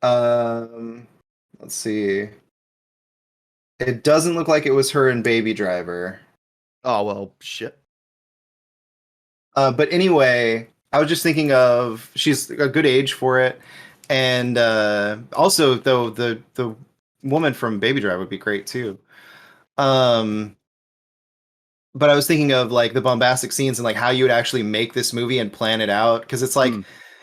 Let's see. It doesn't look like it was her in Baby Driver. Oh well, shit. But anyway, I was just thinking of she's a good age for it, and also though the woman from Baby Driver would be great too. But I was thinking of like the bombastic scenes and like how you would actually make this movie and plan it out, because it's like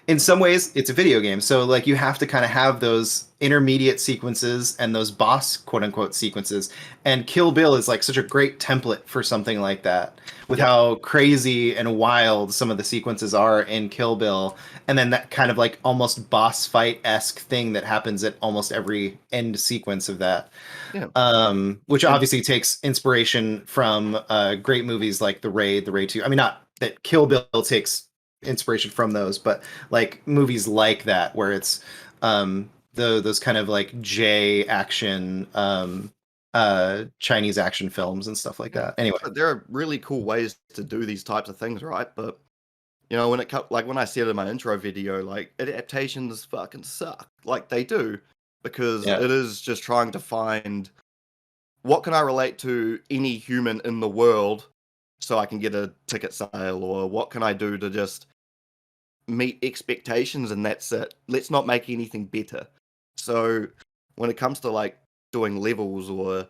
in some ways it's a video game, so like you have to kind of have those intermediate sequences and those boss quote unquote sequences, and Kill Bill is like such a great template for something like that, with how crazy and wild some of the sequences are in Kill Bill, and then that kind of like almost boss fight-esque thing that happens at almost every end sequence of that. Which obviously takes inspiration from great movies like The Raid 2. I mean, not that Kill Bill takes inspiration from those, but like movies like that where it's those kind of like J action Chinese action films and stuff like that. Anyway, There are really cool ways to do these types of things, right? But when when I said in my intro video, like adaptations fucking suck. Like they do, because it is just trying to find what can I relate to any human in the world so I can get a ticket sale, or what can I do to just meet expectations, and that's it. Let's not make anything better. So when it comes to like doing levels or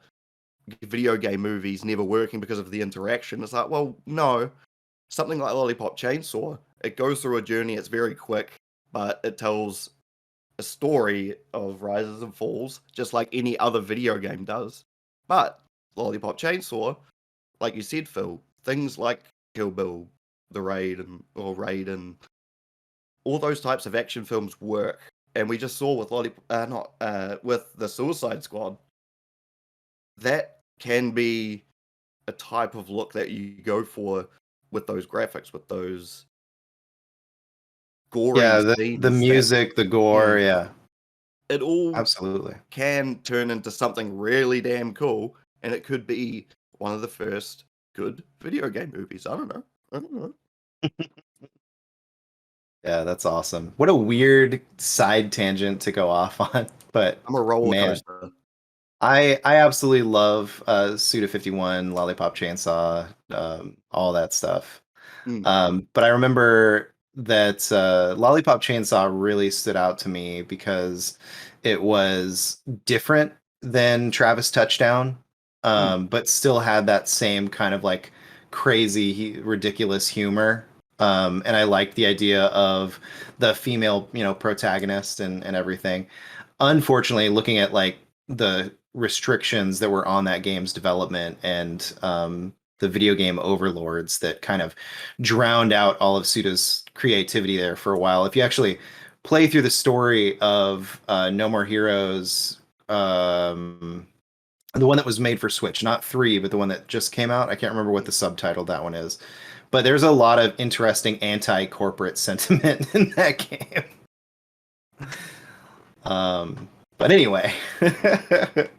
video game movies never working because of the interaction, it's like, well, no. Something like Lollipop Chainsaw, it goes through a journey, it's very quick, but it tells a story of rises and falls, just like any other video game does. But Lollipop Chainsaw, like you said, Phil, things like Kill Bill, Raid, and all those types of action films work. And we just saw with with the Suicide Squad, that can be a type of look that you go for with those graphics, with those gory Yeah, scenes. the music, the gore, Mm. yeah, It all absolutely. can turn into something really damn cool, and it could be one of the first good video game movies. I don't know. Yeah, that's awesome. What a weird side tangent to go off on, but I'm a roller man, coaster. I absolutely love Suda 51, Lollipop Chainsaw, all that stuff. But I remember that Lollipop Chainsaw really stood out to me because it was different than Travis Touchdown, but still had that same kind of like crazy, ridiculous humor. And I liked the idea of the female, protagonist and everything. Unfortunately, looking at like the restrictions that were on that game's development and the video game overlords that kind of drowned out all of Suda's creativity there for a while. If you actually play through the story of No More Heroes, the one that was made for Switch, not 3, but the one that just came out, I can't remember what the subtitle that one is. But there's a lot of interesting anti-corporate sentiment in that game. But anyway,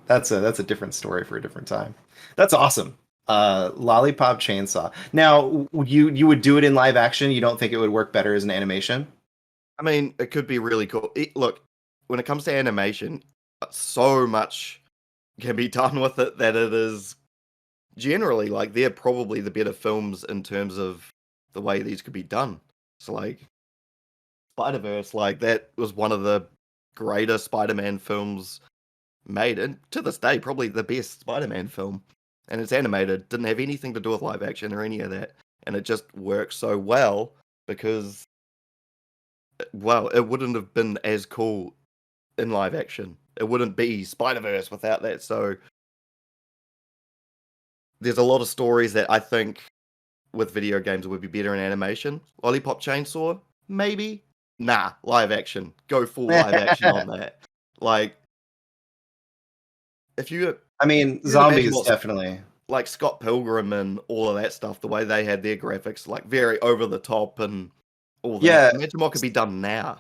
that's a different story for a different time. That's awesome. Lollipop Chainsaw. Now, you would do it in live action? You don't think it would work better as an animation? I mean, it could be really cool. Look, when it comes to animation, so much can be done with it that it is generally like they're probably the better films in terms of the way these could be done. So like Spider-Verse, like that was one of the greater Spider-Man films made, and to this day probably the best Spider-Man film. And it's animated, didn't have anything to do with live action or any of that, and it just works so well because, well, it wouldn't have been as cool in live action. It wouldn't be Spider-Verse without that. So there's a lot of stories that I think with video games would be better in animation. Lollipop Chainsaw, maybe. Nah, live action. Go full live action on that. Like, if you, I mean, you can imagine zombies what's definitely. like Scott Pilgrim and all of that stuff, the way they had their graphics, like very over the top and all that. Yeah, Imagine what could be done now.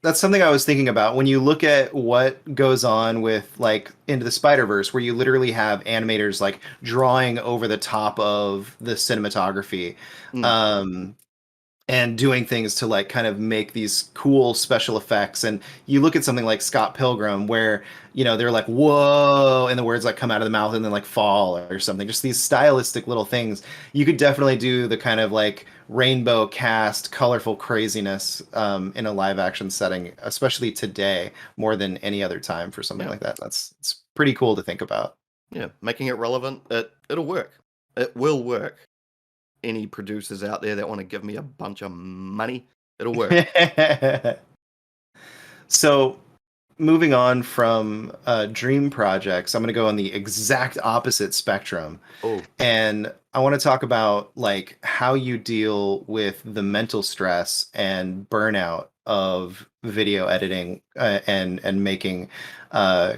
that's something I was thinking about. When you look at what goes on with like Into the Spider-Verse, where you literally have animators like drawing over the top of the cinematography, and doing things to like kind of make these cool special effects. And you look at something like Scott Pilgrim, where they're like, whoa, and the words like come out of the mouth and then like fall or something. Just these stylistic little things. You could definitely do the kind of like rainbow cast, colorful craziness in a live action setting, especially today, more than any other time for something like that. It's pretty cool to think about. Yeah, making it relevant, it'll work. It will work. Any producers out there that want to give me a bunch of money, it'll work. So, moving on from dream projects, I'm going to go on the exact opposite spectrum. Oh, And I want to talk about like how you deal with the mental stress and burnout of video editing and making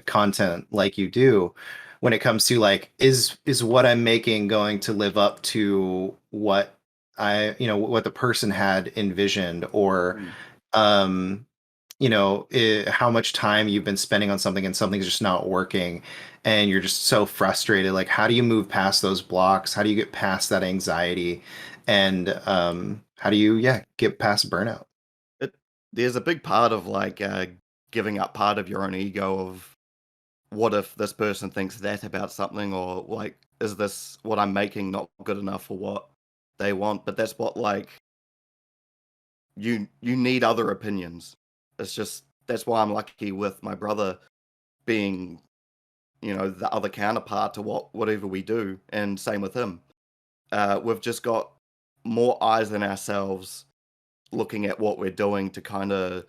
content like you do when it comes to like is what I'm making going to live up to what what the person had envisioned, or how much time you've been spending on something and something's just not working and you're just so frustrated. Like, how do you move past those blocks? How do you get past that anxiety? And how do you get past burnout? there's a big part of like giving up part of your own ego of what if this person thinks that about something, or like, is this what I'm making not good enough for what they want? But that's what, like, you need other opinions. It's just, that's why I'm lucky with my brother being, the other counterpart to whatever we do, and same with him. We've just got more eyes than ourselves looking at what we're doing to kind of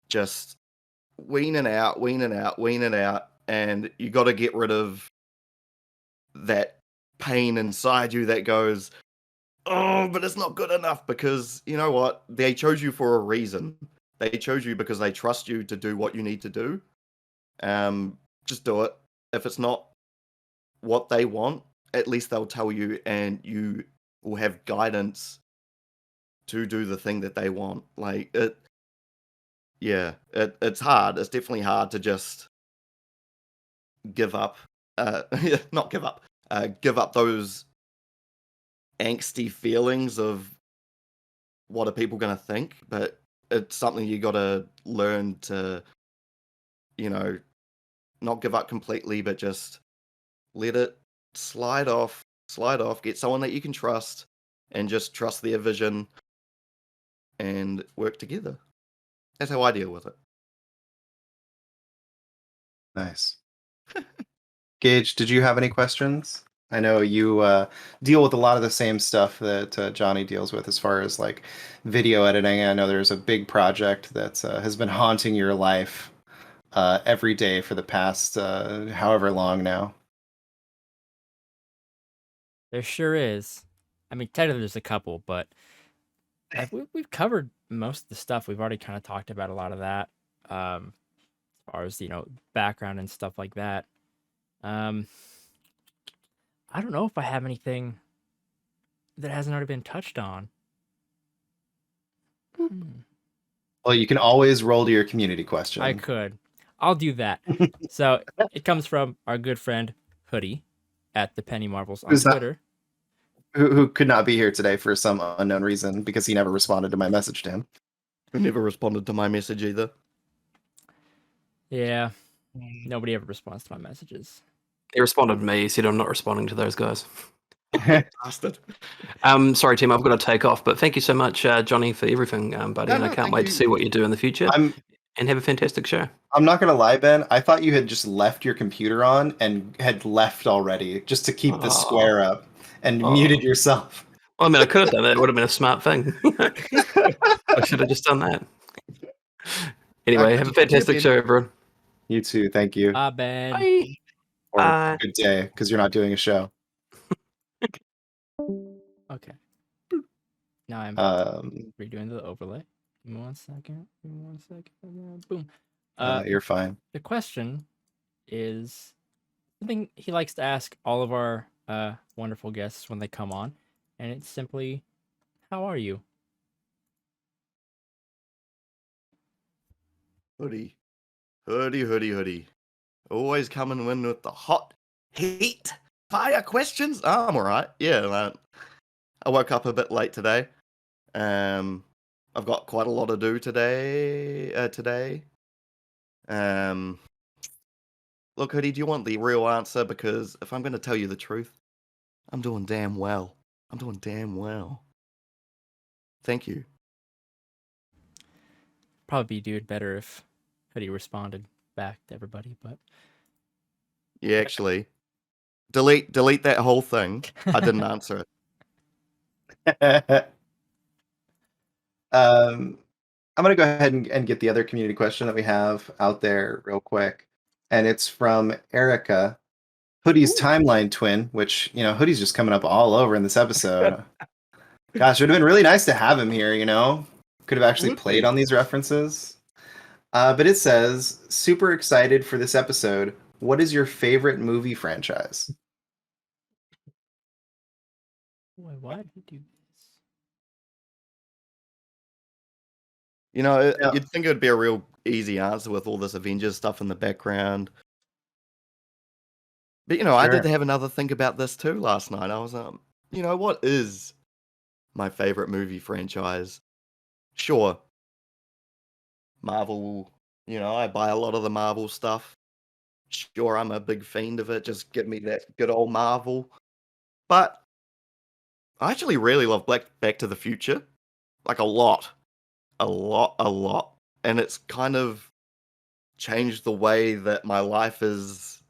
just wean it out, and you got to get rid of that pain inside you that goes, oh, but it's not good enough, because you know what? They chose you for a reason. They chose you because they trust you to do what you need to do. Just do it. If it's not what they want, at least they'll tell you, and you will have guidance to do the thing that they want. Like it, yeah, it's hard. It's definitely hard to just give up. Not give up. Give up those angsty feelings of what are people going to think, but it's something you got to learn to, not give up completely, but just let it slide off, get someone that you can trust, and just trust their vision and work together. That's how I deal with it. Nice. Gage, did you have any questions? I know you deal with a lot of the same stuff that Johnny deals with as far as like video editing. I know there's a big project that has been haunting your life every day for the past however long now. There sure is. I mean, technically there's a couple, but we've covered most of the stuff. We've already kind of talked about a lot of that, as far as background and stuff like that. I don't know if I have anything that hasn't already been touched on. Well, you can always roll to your community question. I could. I'll do that. So it comes from our good friend Hoodie at the Penny Marvels on Who's that? Twitter. Who could not be here today for some unknown reason because he never responded to my message to him. Who never responded to my message either. Yeah. Nobody ever responds to my messages. He responded to me. He said, I'm not responding to those guys. Bastard. Sorry, Tim, I've got to take off. But thank you so much, Johnny, for everything, buddy. And I can't wait to see what you do in the future. And have a fantastic show. I'm not going to lie, Ben. I thought you had just left your computer on and had left already just to keep the square up and muted yourself. Well, I mean, I could have done that. It would have been a smart thing. I should have just done that. Anyway, have a fantastic show, everyone. You too. Thank you. Ben. Bye. Or good day, because you're not doing a show. Okay. Now I'm redoing the overlay. Give me 1 second. Boom. You're fine. The question is something he likes to ask all of our wonderful guests when they come on, and it's simply, how are you? Hoodie. Always coming in with the hot heat fire questions. Oh, I'm all right. Yeah, I woke up a bit late today. I've got quite a lot to do today. Look, Hoodie, do you want the real answer? Because if I'm going to tell you the truth, I'm doing damn well. Thank you. Probably be doing better if Hoodie responded back to everybody, but Yeah, actually, delete that whole thing. I didn't answer it. I'm going to go ahead and get the other community question that we have out there real quick. And it's from Erica, Hoodie's timeline twin, which, Hoodie's just coming up all over in this episode. Gosh, it would have been really nice to have him here, Could have actually played on these references. But it says, super excited for this episode. What is your favorite movie franchise? Wait, why did he do this? You'd think it would be a real easy answer with all this Avengers stuff in the background. But, I did have another think about this too last night. I was, what is my favorite movie franchise? Sure. Marvel, I buy a lot of the Marvel stuff. Sure, I'm a big fiend of it. Just give me that good old Marvel. But I actually really love Back to the Future. Like a lot. A lot, a lot. And it's kind of changed the way that my life is,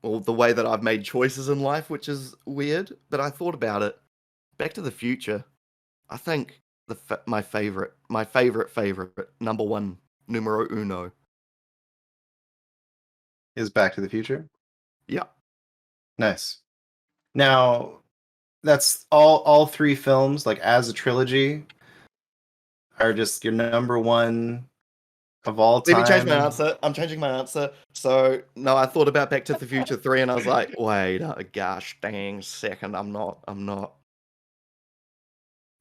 well, the way that I've made choices in life, which is weird. But I thought about it. Back to the Future, I think my favorite, number one, numero uno. Is Back to the Future. Yeah. Nice. Now, that's all three films, like as a trilogy, are just your number one of all Let me time. change my answer. I'm changing my answer. So no, I thought about Back to the Future 3 and I was like, wait a gosh dang second, I'm not.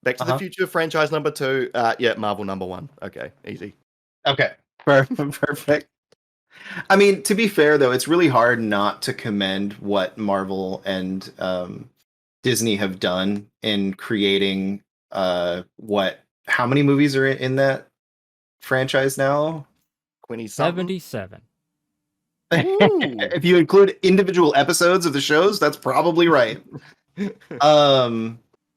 Back to the Future franchise number 2. Yeah, Marvel number 1. Okay, easy. Okay. Perfect. I mean, to be fair though, it's really hard not to commend what Marvel and Disney have done in creating how many movies are in that franchise now? 77. If you include individual episodes of the shows, that's probably right.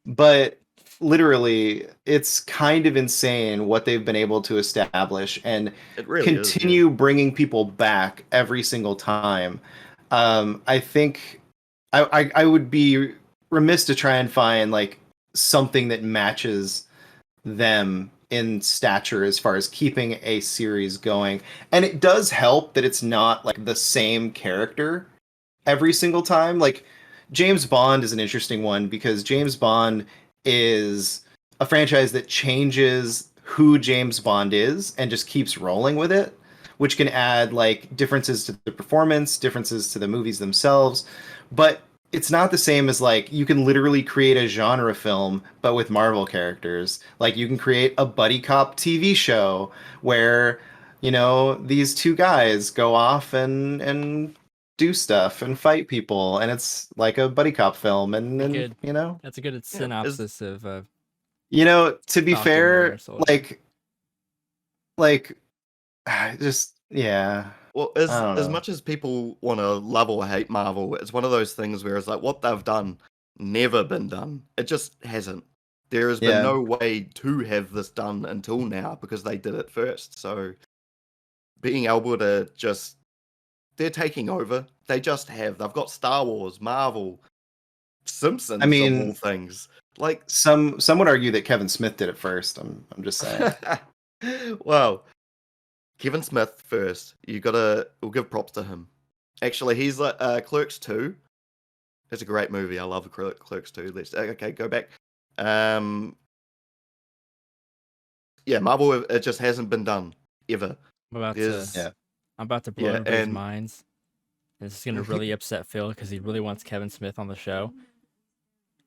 But literally, it's kind of insane what they've been able to establish and It really continue bringing people back every single time. I think I would be remiss to try and find like something that matches them in stature as far as keeping a series going. And it does help that it's not like the same character every single time. Like James Bond is an interesting one because James Bond is a franchise that changes who James Bond is and just keeps rolling with it, which can add like differences to the performance, differences to the movies themselves. But it's not the same as like you can literally create a genre film but with Marvel characters. Like you can create a buddy cop TV show where, you know, these two guys go off and do stuff and fight people and it's like a buddy cop film and you know, That's a good synopsis of you know, to be Falcon and fair, Winter Soldier. like just yeah. Well, I don't as know. much as people want to love or hate Marvel, it's one of those things where it's like what they've done never been done. It just hasn't. There has been no way to have this done until now because they did it first. So being able to just, they're taking over. They just have. They've got Star Wars, Marvel, Simpsons, I mean, of all things. Like some would argue that Kevin Smith did it first. I'm just saying. Well, Kevin Smith first. We'll give props to him. Actually, he's like Clerks 2. It's a great movie. I love Clerks 2. Okay, go back. Yeah, Marvel. It just hasn't been done ever. I'm about to blow everybody's and minds. This is gonna really upset Phil because he really wants Kevin Smith on the show.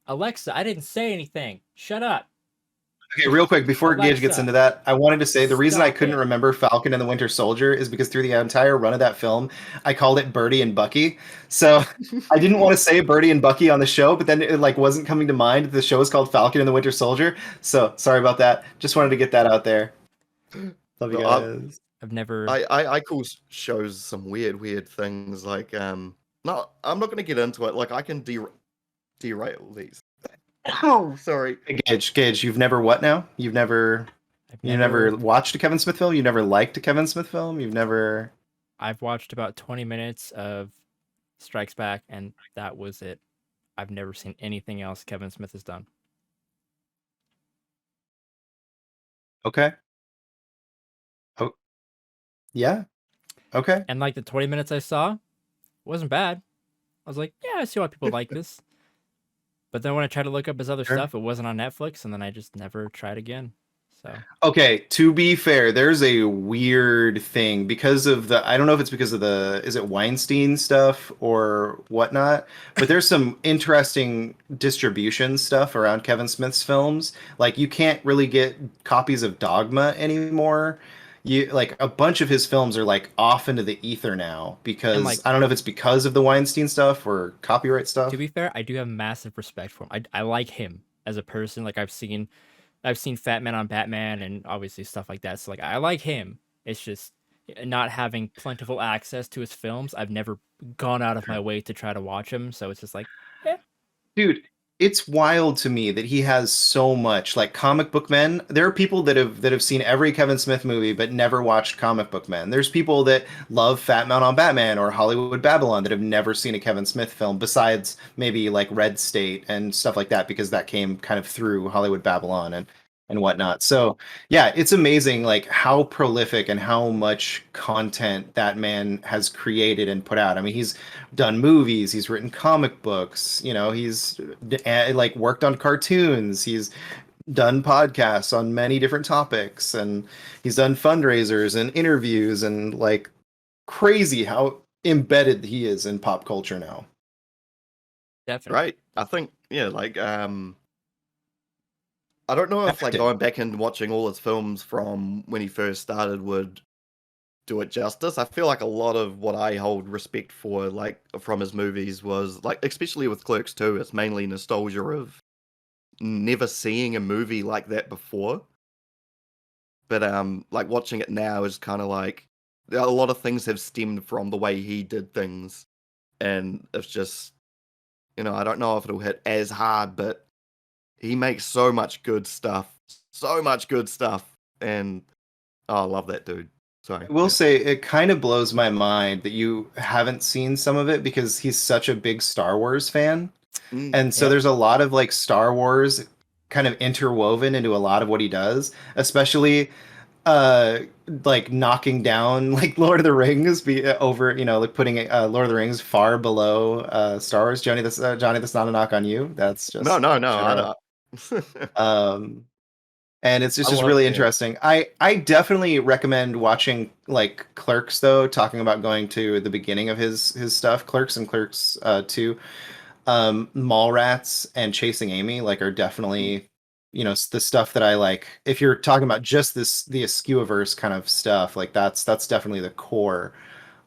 Alexa, I didn't say anything. Shut up. Okay, real quick, before Gage gets Alexa, into that, I wanted to say the reason I stop couldn't it. remember Falcon and the Winter Soldier is because through the entire run of that film, I called it Birdie and Bucky. So I didn't want to say Birdie and Bucky on the show, but then it like wasn't coming to mind. The show is called Falcon and the Winter Soldier. So sorry about that. Just wanted to get that out there. Love you guys. I've never. I call shows some weird things like no, I'm not going to get into it. Like I can derail these. Oh, sorry. Hey, Gage, you've never what now? You've never watched a Kevin Smith film? You've never liked a Kevin Smith film? I've watched about 20 minutes of Strikes Back, and that was it. I've never seen anything else Kevin Smith has done. Okay. Oh, yeah. Okay. And like the 20 minutes I saw, wasn't bad. I was like, yeah, I see why people like this. But then when I tried to look up his other stuff, it wasn't on Netflix, and then I just never tried again. So okay, to be fair, there's a weird thing because of I don't know if it's because of is it Weinstein stuff or whatnot, but there's some interesting distribution stuff around Kevin Smith's films. Like you can't really get copies of Dogma anymore. Like a bunch of his films are like off into the ether now because I don't know if it's because of the Weinstein stuff or copyright stuff. To be fair, I do have massive respect for him. I like him as a person. Like I've seen Fat Man on Batman and obviously stuff like that. So like I like him. It's just not having plentiful access to his films, I've never gone out of my way to try to watch him. So it's just like, yeah, Dude, it's wild to me that he has so much. Like Comic Book Men, there are people that have seen every Kevin Smith movie but never watched Comic Book Men. There's people that love Fat Man on Batman or Hollywood Babylon that have never seen a Kevin Smith film besides maybe like Red State and stuff like that, because that came kind of through Hollywood Babylon and whatnot. So yeah, it's amazing like how prolific and how much content that man has created and put out. I mean, he's done movies, he's written comic books, he's like worked on cartoons, he's done podcasts on many different topics, and he's done fundraisers and interviews, and like crazy how embedded he is in pop culture now. definitely. Right. I think, yeah, like, I don't know if like Acting. going back and watching all his films from when he first started would do it justice. I feel like a lot of what I hold respect for, like from his movies, was like, especially with Clerks 2, it's mainly nostalgia of never seeing a movie like that before. But like watching it now is kind of like a lot of things have stemmed from the way he did things, and it's just, I don't know if it'll hit as hard, but he makes so much good stuff, and oh, I love that dude. Sorry. I will Yeah. say it kind of blows my mind that you haven't seen some of it, because he's such a big Star Wars fan. And so Yep. there's a lot of like Star Wars kind of interwoven into a lot of what he does, especially uh like knocking down like Lord of the Rings over, like putting Lord of the Rings far below Star Wars. Johnny, that's not a knock on you. That's just No, I general. know. And it's I just love really it. interesting. I definitely recommend watching like Clerks, though, talking about going to the beginning of his stuff. Clerks and Clerks 2. Mallrats and Chasing Amy like are definitely, the stuff that I like. If you're talking about just the Askewiverse kind of stuff, like that's definitely the core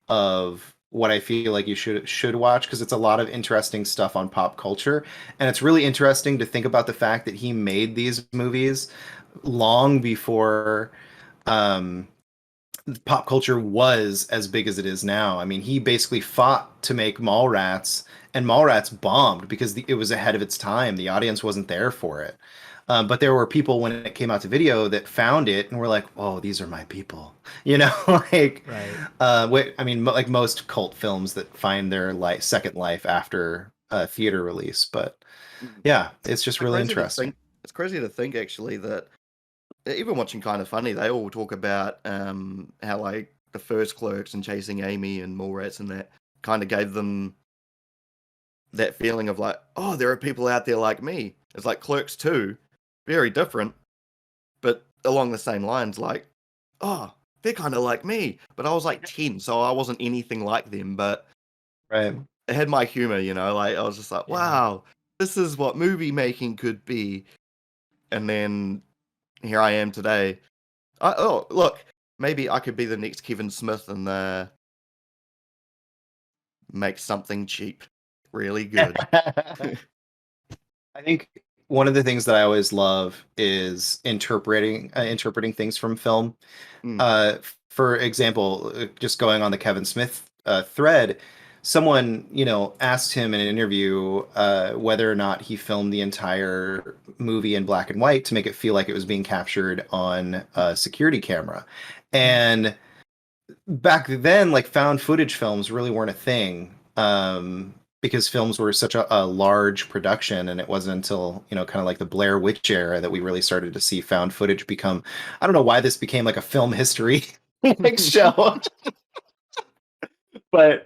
of what I feel like you should watch, because it's a lot of interesting stuff on pop culture. And it's really interesting to think about the fact that he made these movies long before um pop culture was as big as it is now. I mean, he basically fought to make Mallrats, and Mallrats bombed because it was ahead of its time. The audience wasn't there for it. But there were people when it came out to video that found it and were like, "Oh, these are my people," like, Right. I mean, like most cult films that find their second life after a theater release. But yeah, it's just really Crazy to interesting. think. It's crazy to think actually that even watching Kind of Funny, they all talk about how like the first Clerks and Chasing Amy and Mallrats and that kind of gave them that feeling of like, oh, there are people out there like me. It's like Clerks 2, very different, but along the same lines, like, oh, they're kind of like me. But I was like 10, so I wasn't anything like them, but Right. it had my humor, like I was just like, Yeah. wow, this is what movie making could be. And then here I am today. Oh, look, maybe I could be the next Kevin Smith and make something cheap really good. I think one of the things that I always love is interpreting things from film. Mm. For example, just going on the Kevin Smith thread, someone asked him in an interview whether or not he filmed the entire movie in black and white to make it feel like it was being captured on a security camera. And back then, like, found footage films really weren't a thing, because films were such a large production, and it wasn't until kind of like the Blair Witch era that we really started to see found footage become. I don't know why this became like a film history like show, but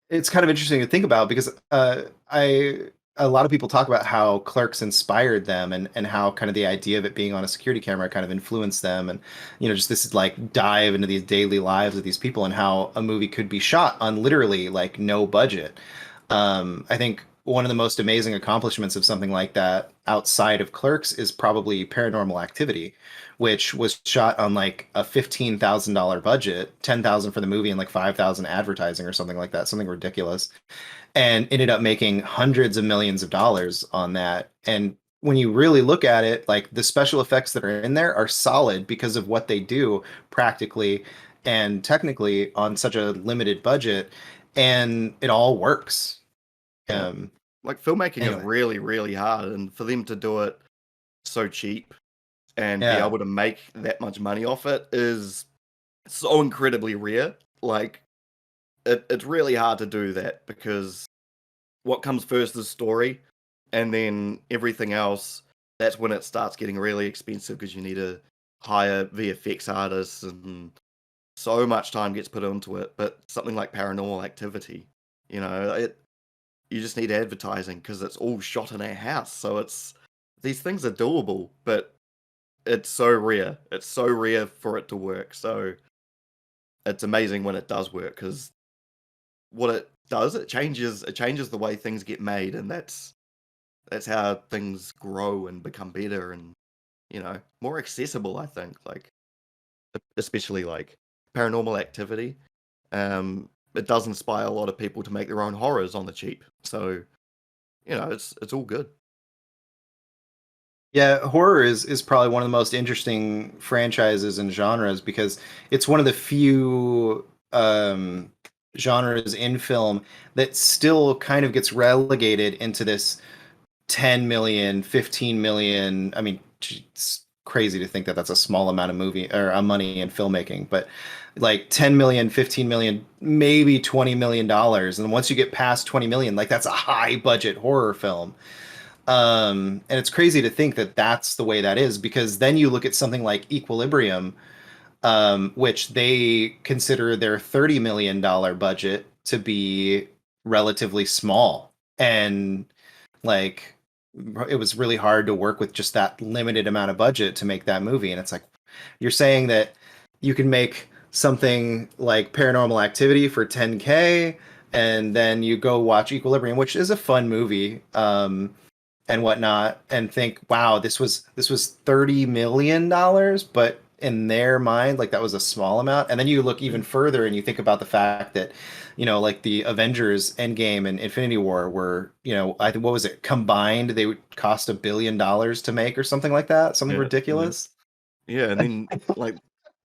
it's kind of interesting to think about, because a lot of people talk about how Clerks inspired them, and how kind of the idea of it being on a security camera kind of influenced them, and just this like dive into these daily lives of these people, and how a movie could be shot on literally like no budget. I think one of the most amazing accomplishments of something like that outside of Clerks is probably Paranormal Activity, which was shot on like a $15,000 budget, 10,000 for the movie and like 5,000 advertising or something like that, something ridiculous, and ended up making hundreds of millions of dollars on that. And when you really look at it, like the special effects that are in there are solid because of what they do practically and technically on such a limited budget, and it all works. Yeah. Um, Like filmmaking is anyway, really, really hard, and for them to do it so cheap and be yeah, able to make that much money off it is so incredibly rare. Like it's really hard to do that because what comes first is story, and then everything else. That's when it starts getting really expensive because you need to hire VFX artists, and so much time gets put into it. But something like Paranormal Activity, you just need advertising because it's all shot in a house. So these things are doable, but it's so rare. It's so rare for it to work. So it's amazing when it does work because what it does, it changes the way things get made, and that's how things grow and become better and more accessible. I think, like especially like Paranormal Activity. It does inspire a lot of people to make their own horrors on the cheap. So it's all good. yeah. Horror is probably one of the most interesting franchises and genres because it's one of the few genres in film that still kind of gets relegated into this 10 million, 15 million. I mean, it's crazy to think that that's a small amount of movie or money in filmmaking, but like 10 million, 15 million, maybe 20 million dollars. And once you get past 20 million, like that's a high budget horror film. And it's crazy to think that that's the way that is because then you look at something like Equilibrium, which they consider their $30 million budget to be relatively small. And like it was really hard to work with just that limited amount of budget to make that movie. And it's like, you're saying that you can make something like Paranormal Activity for 10K, and then you go watch Equilibrium, which is a fun movie. And whatnot, and think, wow, this was $30 million, but in their mind, like that was a small amount. And then you look even further and you think about the fact that, like the Avengers Endgame and Infinity War were, I think what was it combined? They would cost $1 billion to make or something like that, something Yeah, ridiculous. and then like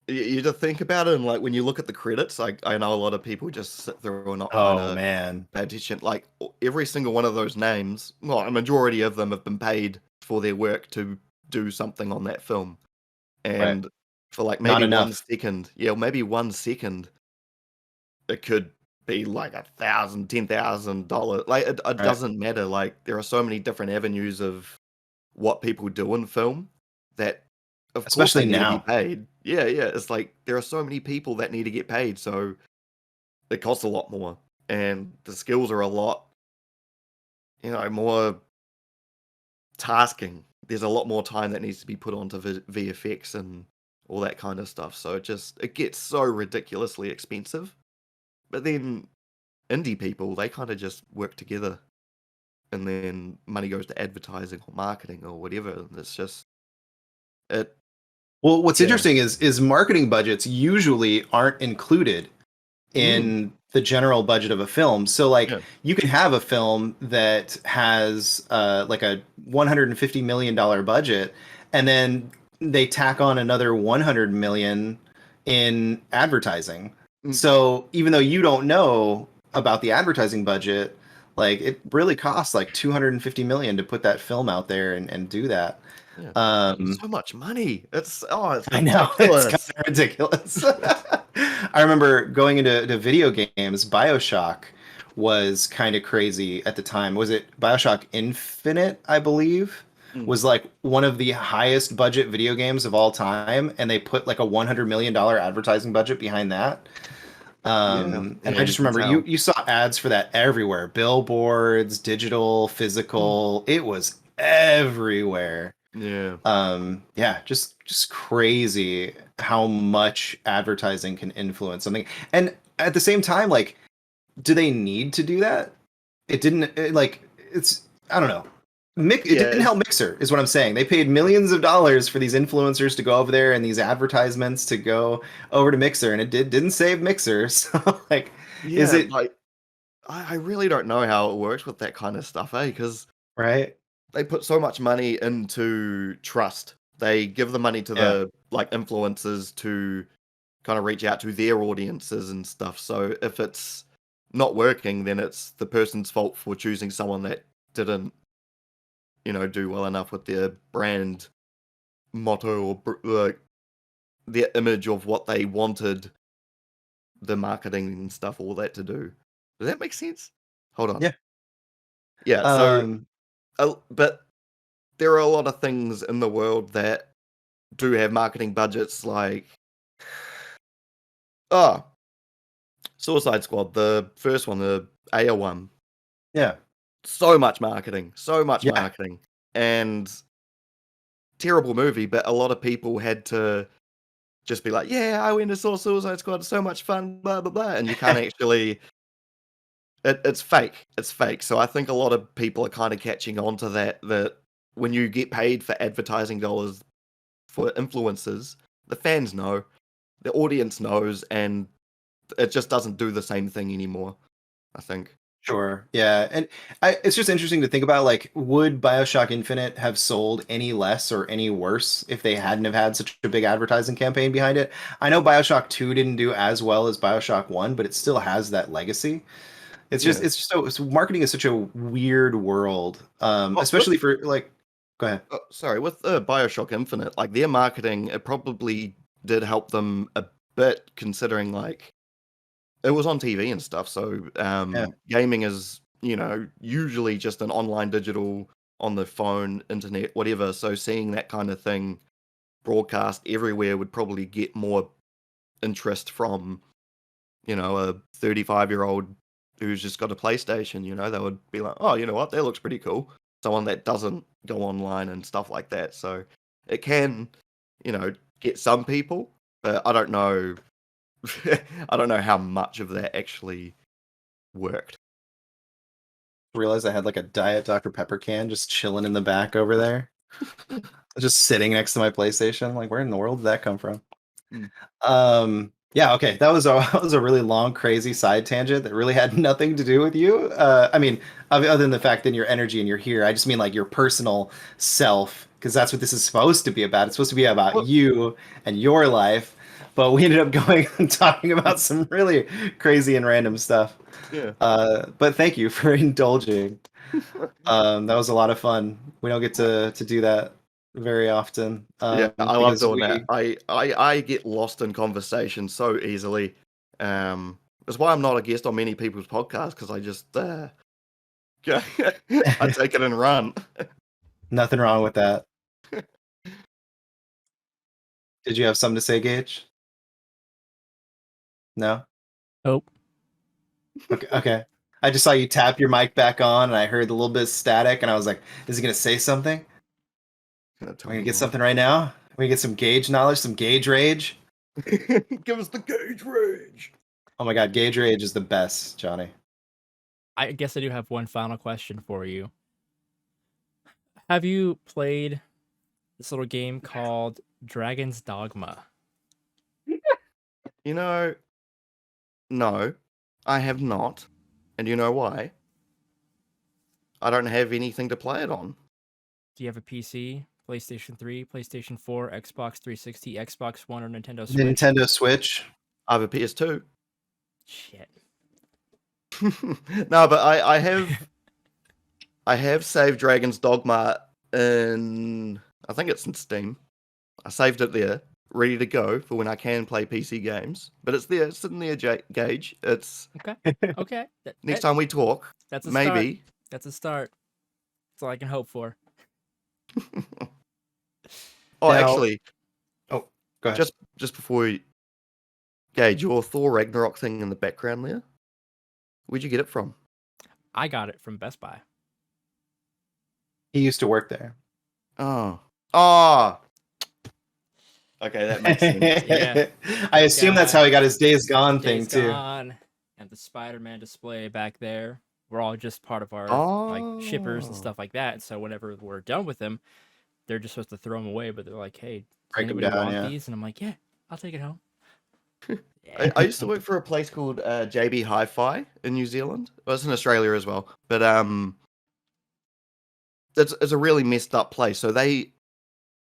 you just think about it, and like when you look at the credits, like I know a lot of people just sit there and not kind Oh of man, pay attention. Like every single one of those names, well, a majority of them have been paid for their work to do something on that film, right? and for like Not maybe one enough, second, maybe 1 second, it could be like $1,000, $10,000. Like it right? doesn't matter. Like there are so many different avenues of what people do in film that of course they Especially need to be now. paid. Yeah, yeah. It's like there are so many people that need to get paid, so it costs a lot more. And the skills are a lot, more tasking. There's a lot more time that needs to be put onto VFX and all that kind of stuff. So it gets so ridiculously expensive. But then indie people, they kind of just work together, and then money goes to advertising or marketing or whatever. And it's just it. Well, what's Yeah. interesting is marketing budgets usually aren't included Mm, in the general budget of a film. So like yeah. you can have a film that has like a $150 million budget, and then they tack on another 100 million in advertising. Mm, So even though you don't know about the advertising budget, like it really costs like 250 million to put that film out there and do that. yeah. Um, So much money. It's I know it's kind ridiculous. of ridiculous. I remember going into video games. BioShock was kind of crazy at the time. Was it BioShock Infinite? I believe Mm, was like one of the highest budget video games of all time, and they put like a $100 million advertising budget behind that. yeah, And yeah. I You just can remember you tell. you saw ads for that everywhere, billboards, digital, Mm, physical. It was everywhere. yeah. Yeah, just crazy how much advertising can influence something. And at the same time, like, do they need to do that? It didn't like it's I don't know. It Yeah. didn't help Mixer is what I'm saying. They paid millions of dollars for these influencers to go over there and these advertisements to go over to Mixer, and it didn't save Mixer. So like, is Yeah. it Like I really don't know how it works with that kind of stuff, eh? Because right? they put so much money into trust. They give the money to the like influencers to kind of reach out to their audiences and stuff. So if it's not working, then it's the person's fault for choosing someone that didn't, do well enough with their brand motto or like their image of what they wanted the marketing and stuff, all that to do. Does that make sense? Hold on. Yeah. Yeah. So, but there are a lot of things in the world that do have marketing budgets, like Suicide Squad, the first one, the AO one. Yeah. So much marketing, Yeah. and terrible movie. But a lot of people had to just be like, "Yeah, I went and saw Suicide Squad, so much fun, blah blah blah," and you can't actually. It's fake. It's fake. So I think a lot of people are kind of catching on to that. That when you get paid for advertising dollars for influencers, the fans know, the audience knows, and it just doesn't do the same thing anymore. I think. Sure. Yeah. And it's just interesting to think about, like, would BioShock Infinite have sold any less or any worse if they hadn't have had such a big advertising campaign behind it? I know BioShock 2 didn't do as well as BioShock 1, but it still has that legacy. It's just, marketing is such a weird world, especially for like, go ahead. Sorry, with BioShock Infinite, like their marketing, it probably did help them a bit, considering like it was on TV and stuff. So gaming is, usually just an online digital on the phone, internet, whatever. So seeing that kind of thing broadcast everywhere would probably get more interest from, a 35-year-old who's just got a PlayStation. They would be like, oh, you know what, that looks pretty cool. Someone that doesn't go online and stuff like that. So it can, get some people, but I don't know. I don't know how much of that actually worked. Realized I had like a Diet Dr. Pepper can just chilling in the back over there. Just sitting next to my PlayStation. Like, where in the world did that come from? Yeah, okay. That was a really long, crazy side tangent that really had nothing to do with you. I mean, other than the fact that your energy and you're here, I just mean like your personal self, because that's what this is supposed to be about. It's supposed to be about you and your life. But we ended up going and talking about some really crazy and random stuff. Yeah. But thank you for indulging. That was a lot of fun. We don't get to do that very often. Yeah, I love because doing that. I get lost in conversation so easily. That's why I'm not a guest on many people's podcasts, because I just I take it and run. Nothing wrong with that. Did you have something to say, Gage? No? Nope. Okay. I just saw you tap your mic back on, and I heard a little bit of static, and I was like, is he going to say something? We're going to get something right now? We get some Gage knowledge, some Gage rage? Give us the Gage rage. Oh my god, Gage rage is the best, Johnny. I guess I do have one final question for you. Have you played this little game called Dragon's Dogma? No, I have not. And you know why? I don't have anything to play it on. Do you have a PC, PlayStation 3, PlayStation 4, Xbox 360, Xbox One, or Nintendo Switch? Nintendo Switch. I have a PS2. Shit. No, but I have saved Dragon's Dogma in, I think it's in Steam. I saved it there, ready to go for when I can play PC games. But it's there, it's sitting there, Gage. It's okay. Next time we talk, that's a maybe. Start. That's a start. That's all I can hope for. Actually, go ahead. Just before you, Gage, your Thor Ragnarok thing in the background there, where'd you get it from? I got it from Best Buy. He used to work there. Oh. Okay, that makes sense. Yeah. I assume that's how he got his Days Gone thing too. Gone, and the Spider-Man display back there. We're all just part of our like shippers and stuff like that. So whenever we're done with them, they're just supposed to throw them away. But they're like, "Hey, does anybody want these?" And I'm like, "Yeah, I'll take it home." I used to work for a place called JB Hi-Fi in New Zealand. Well, it's in Australia as well. But it's a really messed up place. So they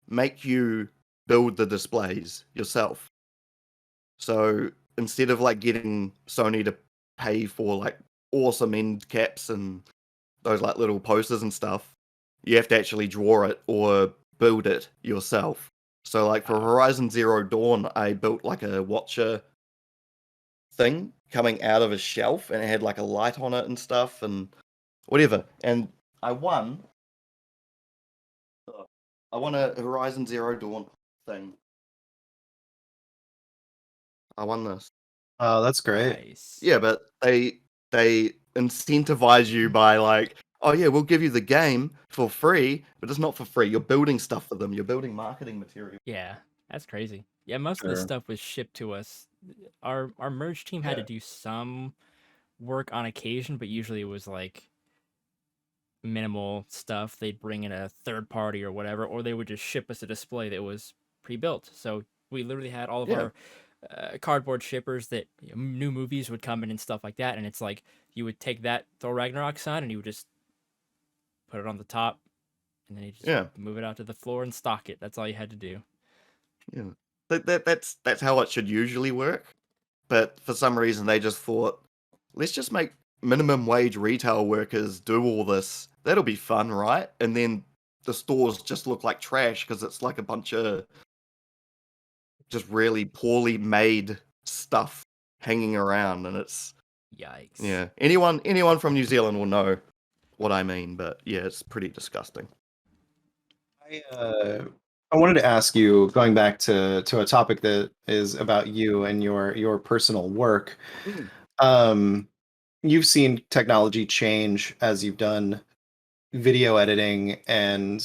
make you build the displays yourself. So instead of like getting Sony to pay for like awesome end caps and those like little posters and stuff, you have to actually draw it or build it yourself. So like for Horizon Zero Dawn, I built like a watcher thing coming out of a shelf, and it had like a light on it and stuff and whatever. And I won. I won a Horizon Zero Dawn thing. I won this. Oh, that's great. Nice. Yeah, but they incentivize you by like, oh yeah, we'll give you the game for free, but it's not for free. You're building stuff for them. You're building marketing material. Yeah, that's crazy. Yeah, most of this Sure. stuff was shipped to us. Our merge team had to Yeah. do some work on occasion, but usually it was like minimal stuff. They'd bring in a third party or whatever, or they would just ship us a display that was pre-built. So we literally had all of Yeah. our cardboard shippers that new movies would come in and stuff like that. And it's like you would take that Thor Ragnarok sign and you would just put it on the top, and then you just Yeah. move it out to the floor and stock it. That's all you had to do. Yeah. That's how it should usually work. But for some reason they just thought, let's just make minimum wage retail workers do all this. That'll be fun, right? And then the stores just look like trash because it's like a bunch of just really poorly made stuff hanging around, and it's Yikes. yeah. Anyone from New Zealand will know what I mean, but yeah, it's pretty disgusting. I wanted to ask you, going back to a topic that is about you and your personal work. Mm. You've seen technology change as you've done video editing and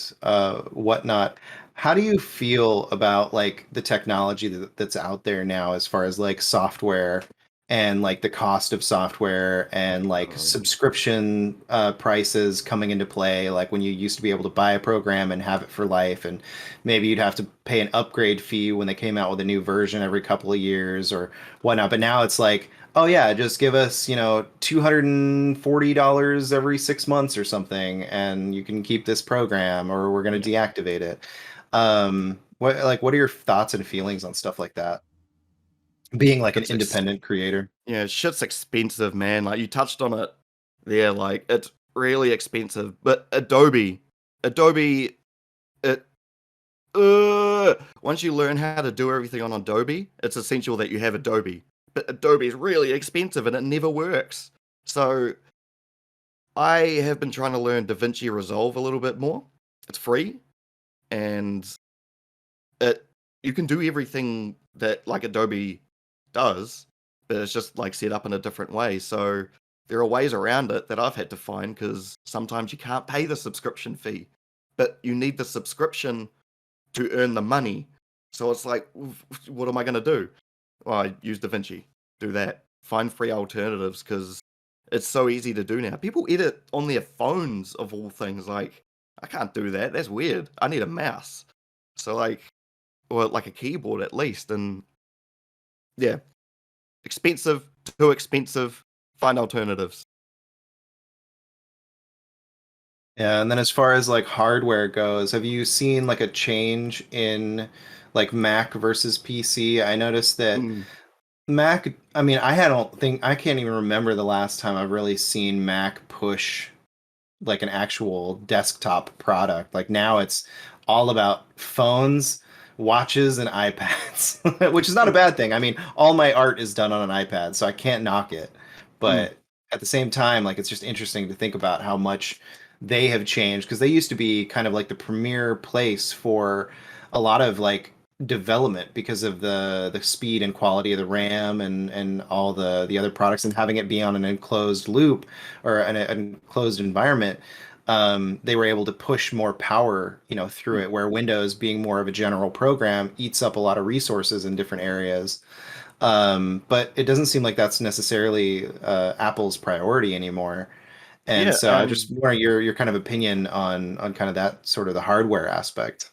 whatnot. How do you feel about like the technology that's out there now, as far as like software and like the cost of software and like subscription prices coming into play? Like when you used to be able to buy a program and have it for life, and maybe you'd have to pay an upgrade fee when they came out with a new version every couple of years or whatnot. But now it's like, oh yeah, just give us, $240 every 6 months or something, and you can keep this program, or we're going to deactivate it. What are your thoughts and feelings on stuff like that? Being like an It's ex- independent creator. yeah, shit's expensive, man. Like you touched on it there, like it's really expensive. But Adobe, it once you learn how to do everything on Adobe, it's essential that you have Adobe. But Adobe is really expensive and it never works. So I have been trying to learn DaVinci Resolve a little bit more. It's free, and it you can do everything that like Adobe does, but it's just like set up in a different way. So there are ways around it that I've had to find, because sometimes you can't pay the subscription fee, but you need the subscription to earn the money. So it's like, what am I going to do? Well, I use DaVinci. Do that. Find free alternatives, because it's so easy to do now. People edit on their phones of all things. Like, I can't do that. That's weird. I need a mouse. So like, or like a keyboard at least. And yeah, expensive, too expensive. Find alternatives. Yeah, and then as far as like hardware goes, have you seen like a change in like Mac versus PC? I noticed that Mm. Mac, I can't even remember the last time I've really seen Mac push like an actual desktop product. Like now it's all about phones, watches, and iPads, which is not a bad thing. I mean, all my art is done on an iPad, so I can't knock it. Mm. But at the same time, like it's just interesting to think about how much they have changed, because they used to be kind of like the premier place for a lot of like development because of the speed and quality of the RAM and all the other products, and having it be on an enclosed loop or an enclosed environment. They were able to push more power, through it, where Windows, being more of a general program, eats up a lot of resources in different areas. But it doesn't seem like that's necessarily Apple's priority anymore. And Yeah, so I just want your kind of opinion on kind of that sort of the hardware aspect.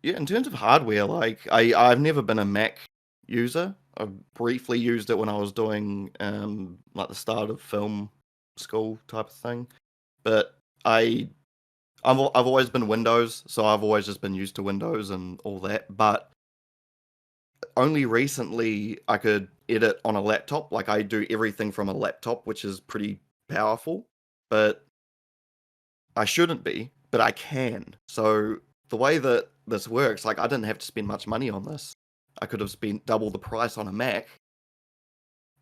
yeah. In terms of hardware, like I've never been a Mac user. I briefly used it when I was doing like the start of film school type of thing, but I I've always been Windows, so I've always just been used to Windows and all that. But only recently I could edit on a laptop. Like I do everything from a laptop, which is pretty powerful. But I shouldn't be, but I can. So the way that this works, like I didn't have to spend much money on this. I could have spent double the price on a Mac,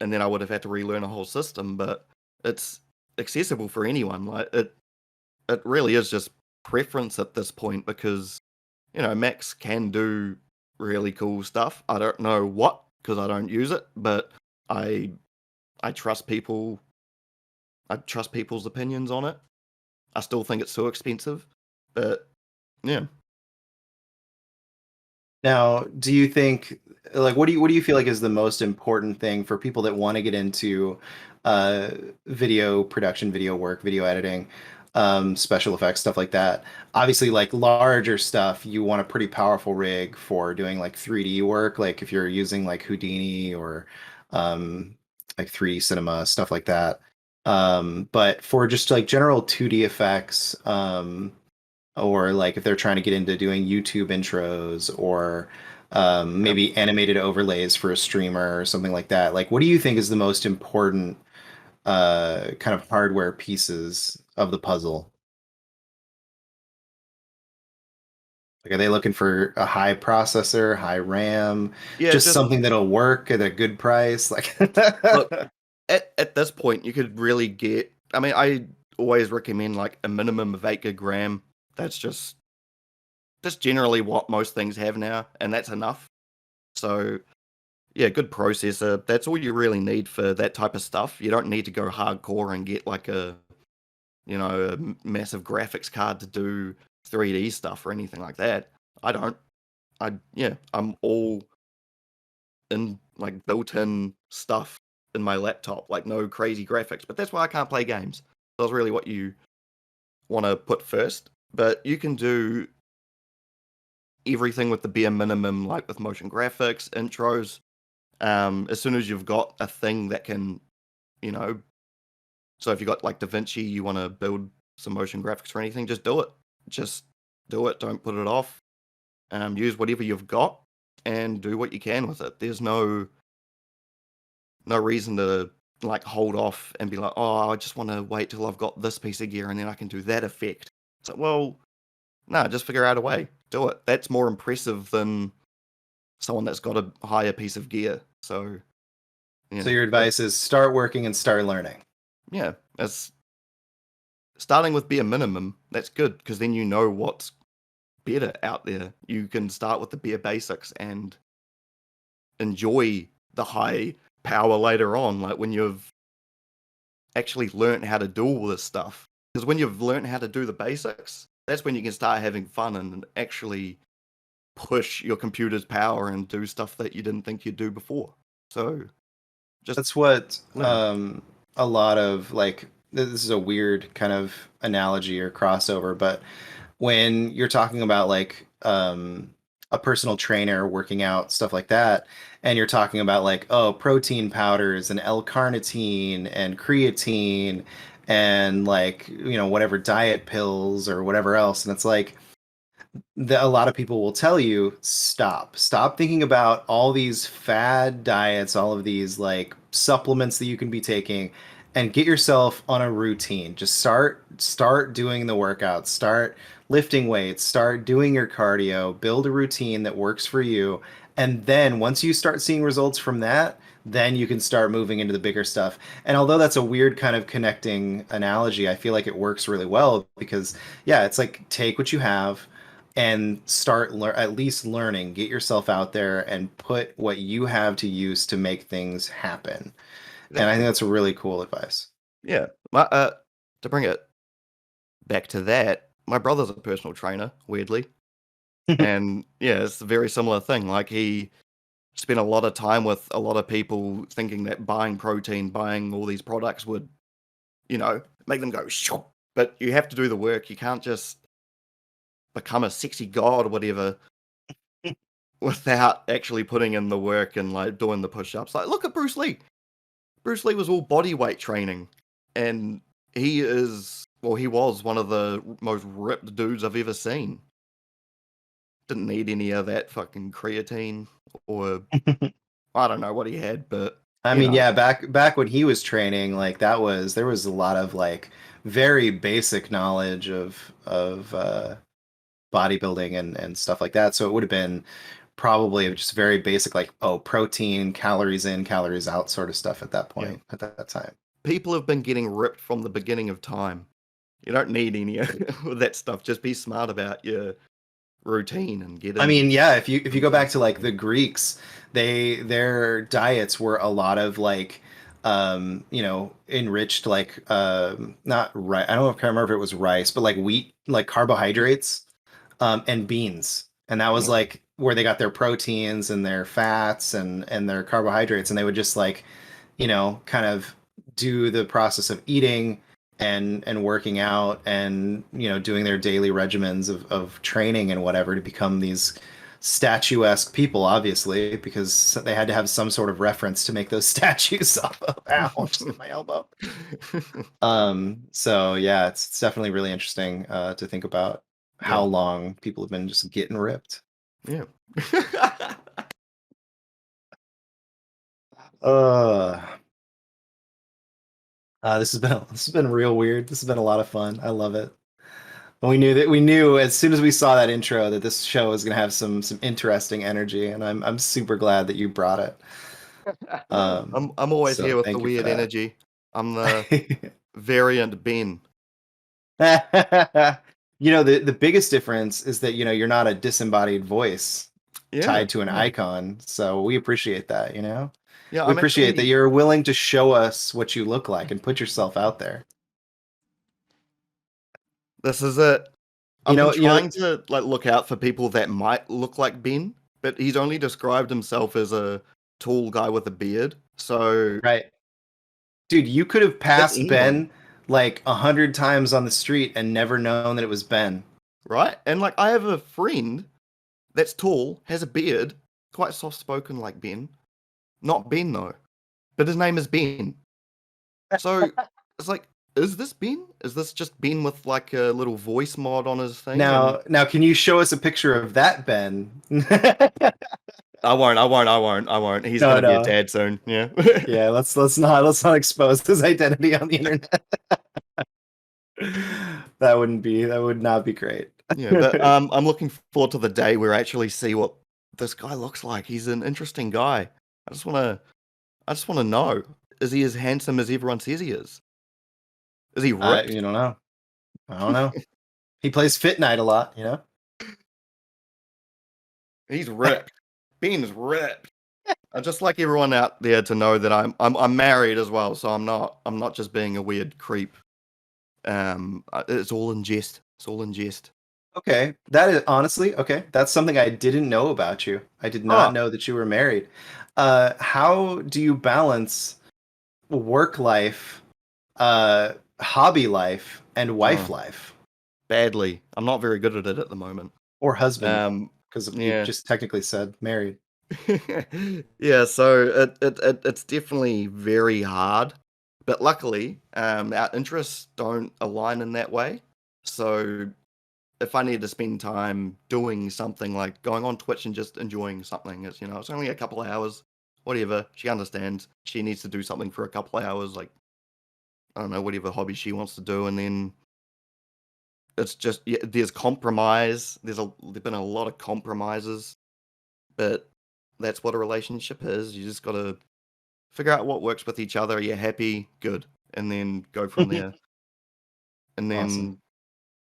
and then I would have had to relearn a whole system. But it's accessible for anyone. Like it really is just preference at this point because Macs can do really cool stuff. I don't know what because I don't use it, but I trust people. I trust people's opinions on it. I still think it's so expensive, but yeah. Now, do you think like what do you feel like is the most important thing for people that want to get into uh video production, video work, video editing, special effects, stuff like that? Obviously, like larger stuff, you want a pretty powerful rig for doing like 3D work, like if you're using like Houdini or um like 3D cinema, stuff like that. But for just like general 2D effects, or like if they're trying to get into doing YouTube intros or maybe animated overlays for a streamer or something like that. Like, what do you think is the most important kind of hardware pieces of the puzzle? Like, are they looking for a high processor, high RAM, Yeah, just just something that'll work at a good price? Like, look, at this point, you could really get. I mean, I always recommend like a minimum of 8 gig RAM. That's generally what most things have now, and that's enough. So yeah, good processor. That's all you really need for that type of stuff. You don't need to go hardcore and get like a massive graphics card to do 3D stuff or anything like that. I don't. I'm all in like built-in stuff in my laptop, like no crazy graphics. But that's why I can't play games. That's really what you want to put first. But you can do everything with the bare minimum, like with motion graphics, intros. As soon as you've got a thing that can, you know, so if you got like DaVinci, you want to build some motion graphics or anything, just do it. Just do it. Don't put it off. Use whatever you've got and do what you can with it. There's no reason to like hold off and be like, oh, I just want to wait till I've got this piece of gear and then I can do that effect. So, well, no, just figure out a way. Do it. That's more impressive than someone that's got a higher piece of gear. So, yeah. so your advice is start working and start learning. Yeah, it's starting with bare minimum. That's good because then you know what's better out there. You can start with the bare basics and enjoy the high power later on, like when you've actually learned how to do all this stuff. Because when you've learned how to do the basics, that's when you can start having fun and actually push your computer's power and do stuff that you didn't think you'd do before. So just That's what learn. a lot of like this is a weird kind of analogy or crossover, but when you're talking about like a personal trainer working out, stuff like that, and you're talking about like, oh, protein powders and L-carnitine and creatine and like, whatever diet pills or whatever else. And it's like a lot of people will tell you stop thinking about all these fad diets, all of these like supplements that you can be taking, and get yourself on a routine. Just start doing the workouts, start lifting weights, start doing your cardio, build a routine that works for you, and then once you start seeing results from that, then you can start moving into the bigger stuff. And although that's a weird kind of connecting analogy, I feel like it works really well because yeah, it's like take what you have and start at least learning, get yourself out there and put what you have to use to make things happen. And I think that's a really cool advice. Yeah. To bring it back to that, my brother's a personal trainer, weirdly. And yeah, it's a very similar thing. Like he spent a lot of time with a lot of people thinking that buying protein, buying all these products would, make them go shoo. But you have to do the work. You can't just become a sexy god or whatever without actually putting in the work and like doing the push-ups. Like look at Bruce Lee. Bruce Lee was all body weight training and he is Well, he was one of the most ripped dudes I've ever seen. Didn't need any of that fucking creatine or I don't know what he had, but I you mean, know, yeah, back when he was training, like there was a lot of like very basic knowledge of bodybuilding and stuff like that. So it would have been probably just very basic, like, oh, protein, calories in, calories out sort of stuff at that yeah. point, at that time. People have been getting ripped from the beginning of time. You don't need any of that stuff. Just be smart about your routine and get in. I mean, yeah, if you go back to like the Greeks, their diets were a lot of like enriched like not rice. I can't remember if it was rice, but like wheat, like carbohydrates, and beans. And that was Yeah. like where they got their proteins and their fats and their carbohydrates. And they would just like, kind of do the process of eating and working out and doing their daily regimens of training and whatever to become these statuesque people, obviously, because they had to have some sort of reference to make those statues off of. Ow, just hit my elbow. So yeah, it's definitely really interesting to think about how long people have been just getting ripped. Yeah. This has been real weird. This has been a lot of fun. I love it. And we knew as soon as we saw that intro that this show was gonna have some interesting energy, and I'm super glad that you brought it. I'm always So here with the thank you for weird that. energy. I'm the variant Ben. The biggest difference is that you're not a disembodied voice Yeah. tied to an yeah. icon. So we appreciate that, Yeah, we I'm appreciate that actually you're willing to show us what you look like and put yourself out there. this is it. You I've know, been you know, trying to like look out for people that might look like Ben, but he's only described himself as a tall guy with a beard. So right. Dude, you could have that's passed anyone, Ben like 100 times on the street and never known that it was Ben. right? And like I have a friend that's tall, has a beard, quite soft spoken like Ben. Not Ben though. But his name is Ben. So it's like, is this Ben? Is this just Ben with like a little voice mod on his thing? And Now, can you show us a picture of that Ben? I won't. He's No, gonna be a no. dad soon. Yeah. Yeah, let's not expose his identity on the internet. That would not be great. Yeah, but I'm looking forward to the day where I actually see what this guy looks like. He's an interesting guy. I just wanna know. Is he as handsome as everyone says he is? Is he ripped? You don't know. I don't know. He plays Fit Night a lot. He's ripped. Ben's ripped. I just like everyone out there to know that I'm married as well, so I'm not just being a weird creep. It's all in jest. It's all in jest. Okay, that is honestly okay. That's something I didn't know about you. I did not Oh, know that you were married. How do you balance work life, hobby life, and wife oh, life, badly. I'm not very good at it at the moment. or husband? Um, Because you yeah. just technically said married. Yeah, so it's definitely very hard. But luckily, our interests don't align in that way. So if I need to spend time doing something like going on Twitch and just enjoying something, it's only a couple of hours, whatever. She understands. She needs to do something for a couple of hours, like I don't know, whatever hobby she wants to do, and then it's just there's compromise. There've been a lot of compromises, but that's what a relationship is. You just got to figure out what works with each other. You're happy, good, and then go from there. And then Awesome.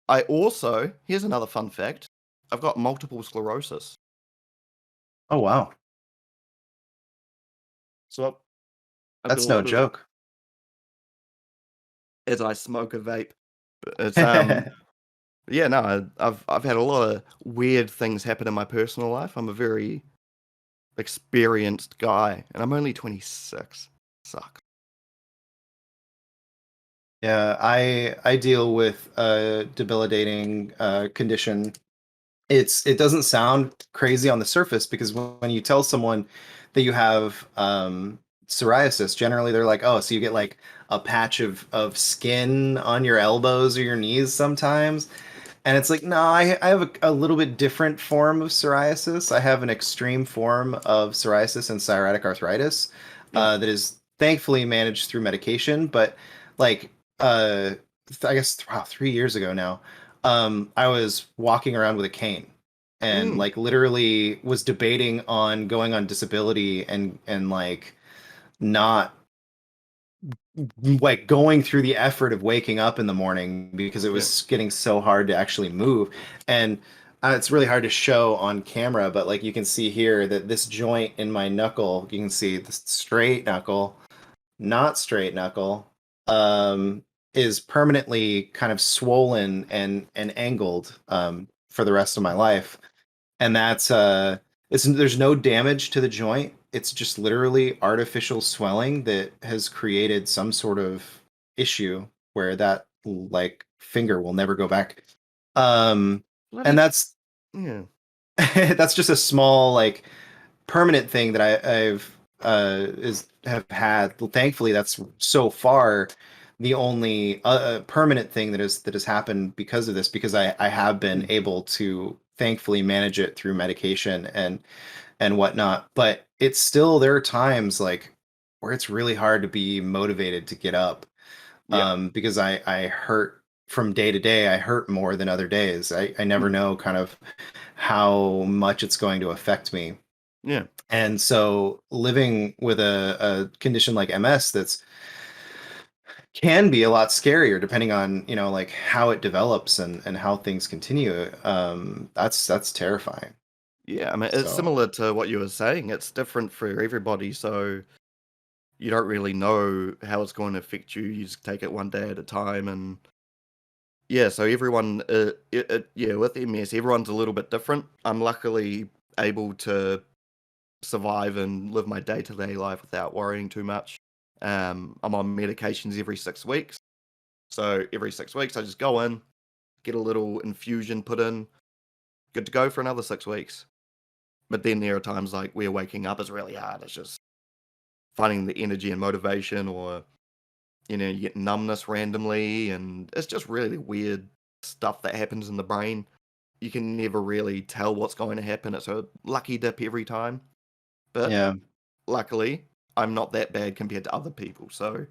I also here's another fun fact. I've got multiple sclerosis. Oh wow, So I've that's got a no lot of joke. as I smoke a vape. But it's yeah, no, I've had a lot of weird things happen in my personal life. I'm a very experienced guy, and I'm only 26. Sucks. Yeah, I deal with a debilitating condition. It doesn't sound crazy on the surface because when you tell someone that you have psoriasis, generally they're like, oh, so you get like a patch of skin on your elbows or your knees sometimes. And it's like, no, I have a little bit different form of psoriasis. I have an extreme form of psoriasis and psoriatic arthritis that is thankfully managed through medication. But like, I guess 3 years ago now, I was walking around with a cane and like literally was debating on going on disability and like not like going through the effort of waking up in the morning because it was getting so hard to actually move. And it's really hard to show on camera, but like you can see here that this joint in my knuckle, you can see the straight knuckle, not straight knuckle, is permanently kind of swollen and angled for the rest of my life. And that's there's no damage to the joint. It's just literally artificial swelling that has created some sort of issue where that like finger will never go back. And that's that's just a small like permanent thing that I've have had. Thankfully, that's so far the only permanent thing that has happened because of this. Because I have been able to thankfully manage it through medication and whatnot. But it's still, there are times like where it's really hard to be motivated to get up because I hurt from day to day. I hurt more than other days. I never know kind of how much it's going to affect me. Yeah. And so living with a condition like MS that's can be a lot scarier depending on, you know, like how it develops and how things continue. That's terrifying. Yeah, I mean, it's So- similar to what you were saying. It's different for everybody, so you don't really know how it's going to affect you. You just take it one day at a time, and yeah, so everyone, yeah, with MS, everyone's a little bit different. I'm luckily able to survive and live my day-to-day life without worrying too much. I'm on medications every 6 weeks, so every 6 weeks I just go in, get a little infusion put in, good to go for another 6 weeks. But then there are times like where waking up is really hard. It's just finding the energy and motivation, or you know, you get numbness randomly, and it's just really weird stuff that happens in the brain. You can never really tell what's going to happen. It's a lucky dip every time. But yeah, luckily, I'm not that bad compared to other people. So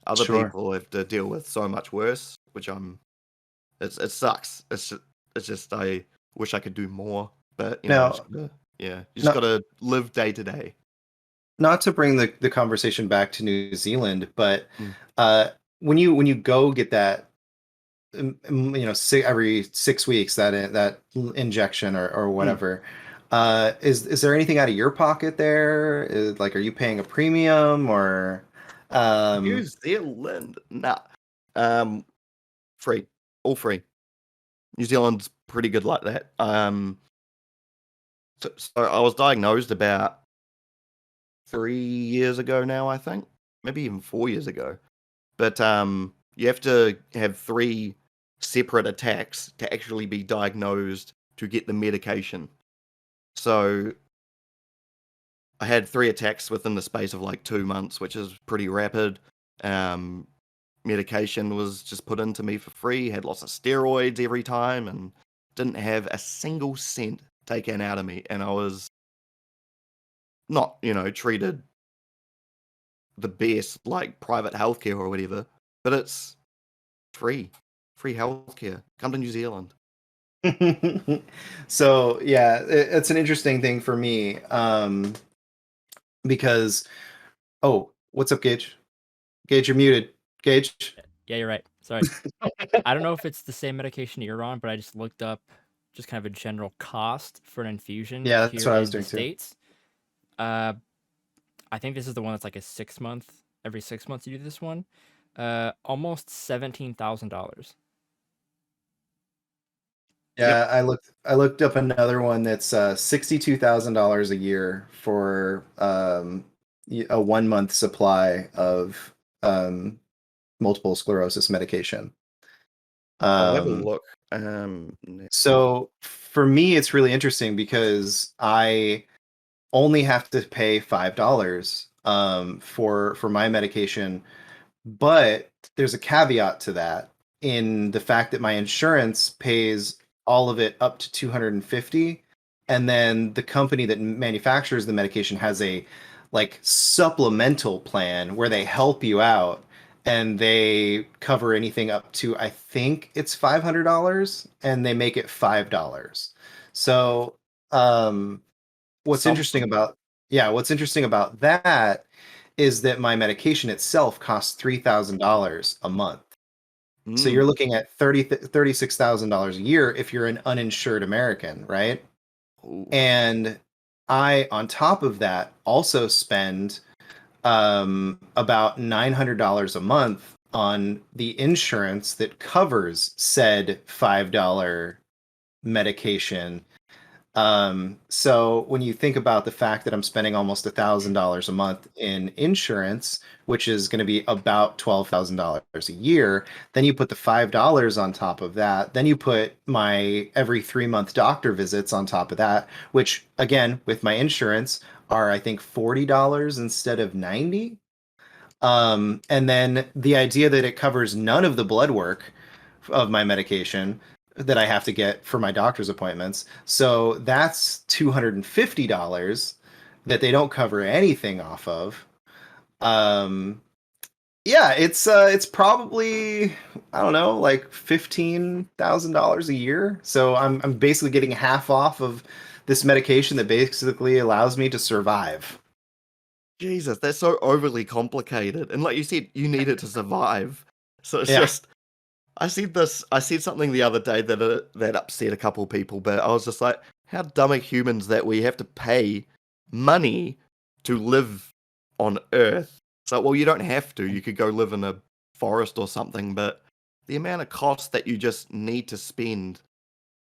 other Sure. people have to deal with so much worse, which it sucks. It's just I wish I could do more. But you know, you just No- gotta live day to day. Not to bring the conversation back to New Zealand, but Mm. when you go get that, you know, every 6 weeks that injection or whatever, is there anything out of your pocket there? Like, are you paying a premium or? New Zealand, nah. Free, all free. New Zealand's pretty good like that. So I was diagnosed about 3 years ago now, I think, maybe even 4 years ago. But you have to have 3 separate attacks to actually be diagnosed to get the medication. So I had 3 attacks within the space of like 2 months, which is pretty rapid. Medication was just put into me for free, had lots of steroids every time, and didn't have a single cent taken out of me. And I was not, you know, treated the best, like private healthcare or whatever, but it's free healthcare. Come to New Zealand. So yeah, it's an interesting thing for me because what's up, Gage? Gage, you're muted. Gage. Yeah, you're right. Sorry. I don't know if it's the same medication you're on, but I just looked up just kind of a general cost for an infusion Yeah, that's here what I was in the doing too. States. I think this is the one that's like a 6-month. Every 6 months you do this one. Almost $17,000. Yeah, I looked up another one that's $62,000 a year for a 1 month supply of multiple sclerosis medication. I'll have a Um, look. So for me, it's really interesting because I only have to pay $5 for my medication But there's a caveat to that in the fact that my insurance pays all of it up to 250, and then the company that manufactures the medication has a like supplemental plan where they help you out and they cover anything up to, I think it's $500, and they make it $5. So what's interesting Something. about what's interesting about that is that my medication itself costs $3,000 a month. So you're Mm. looking at $36,000 a year if you're an uninsured American, right? Ooh. And I, on top of that, also spend about $900 a month on the insurance that covers said $5 medication. So when you think about the fact that I'm spending almost $1,000 a month in insurance, which is going to be about $12,000 a year, then you put the $5 on top of that. Then you put my every 3-month doctor visits on top of that, which again, with my insurance, are I think $40 instead of 90. And then the idea that it covers none of the blood work of my medication that I have to get for my doctor's appointments. So that's $250 that they don't cover anything off of. Yeah, it's probably, I don't know, like $15,000 a year. So I'm basically getting half off of this medication that basically allows me to survive. Jesus, that's so overly complicated. And like you said, you need it to survive. So it's Yeah. just I said something the other day that upset a couple people, but I was just like, how dumb are humans that we have to pay money to live on Earth? So, well, you don't have to. You could go live in a forest or something, but the amount of cost that you just need to spend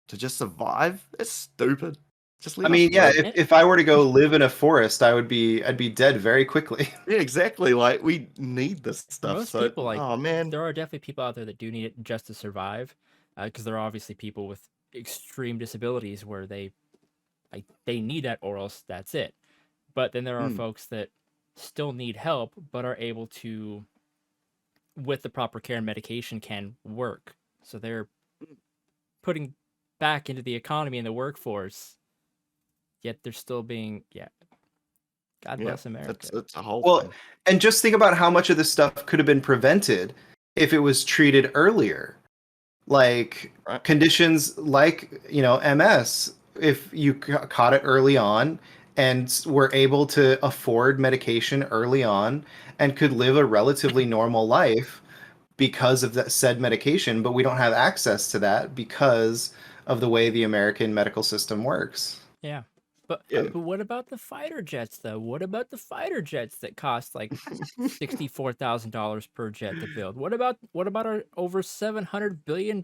to just survive, is stupid. Just I let us mean, yeah, live. if I were to go live in a forest, I'd be dead very quickly. Yeah, exactly. Like, we need this For stuff. most So, people, like, oh man. there are definitely people out there that do need it just to survive, because there are obviously people with extreme disabilities where they need that, or else that's it. But then there are Mm. folks that still need help, but are able to, with the proper care and medication, can work. So they're putting back into the economy and the workforce, yet they're still being, God Yeah, bless America. it's a whole Well, thing. and just think about how much of this stuff could have been prevented if it was treated earlier. Like Right. conditions like, MS, if you caught it early on and were able to afford medication early on and could live a relatively normal life because of that said medication, but we don't have access to that because of the way the American medical system works. Yeah. But Yeah. but what about the fighter jets though? What about the fighter jets that cost like $64,000 per jet to build? What about our over $700 billion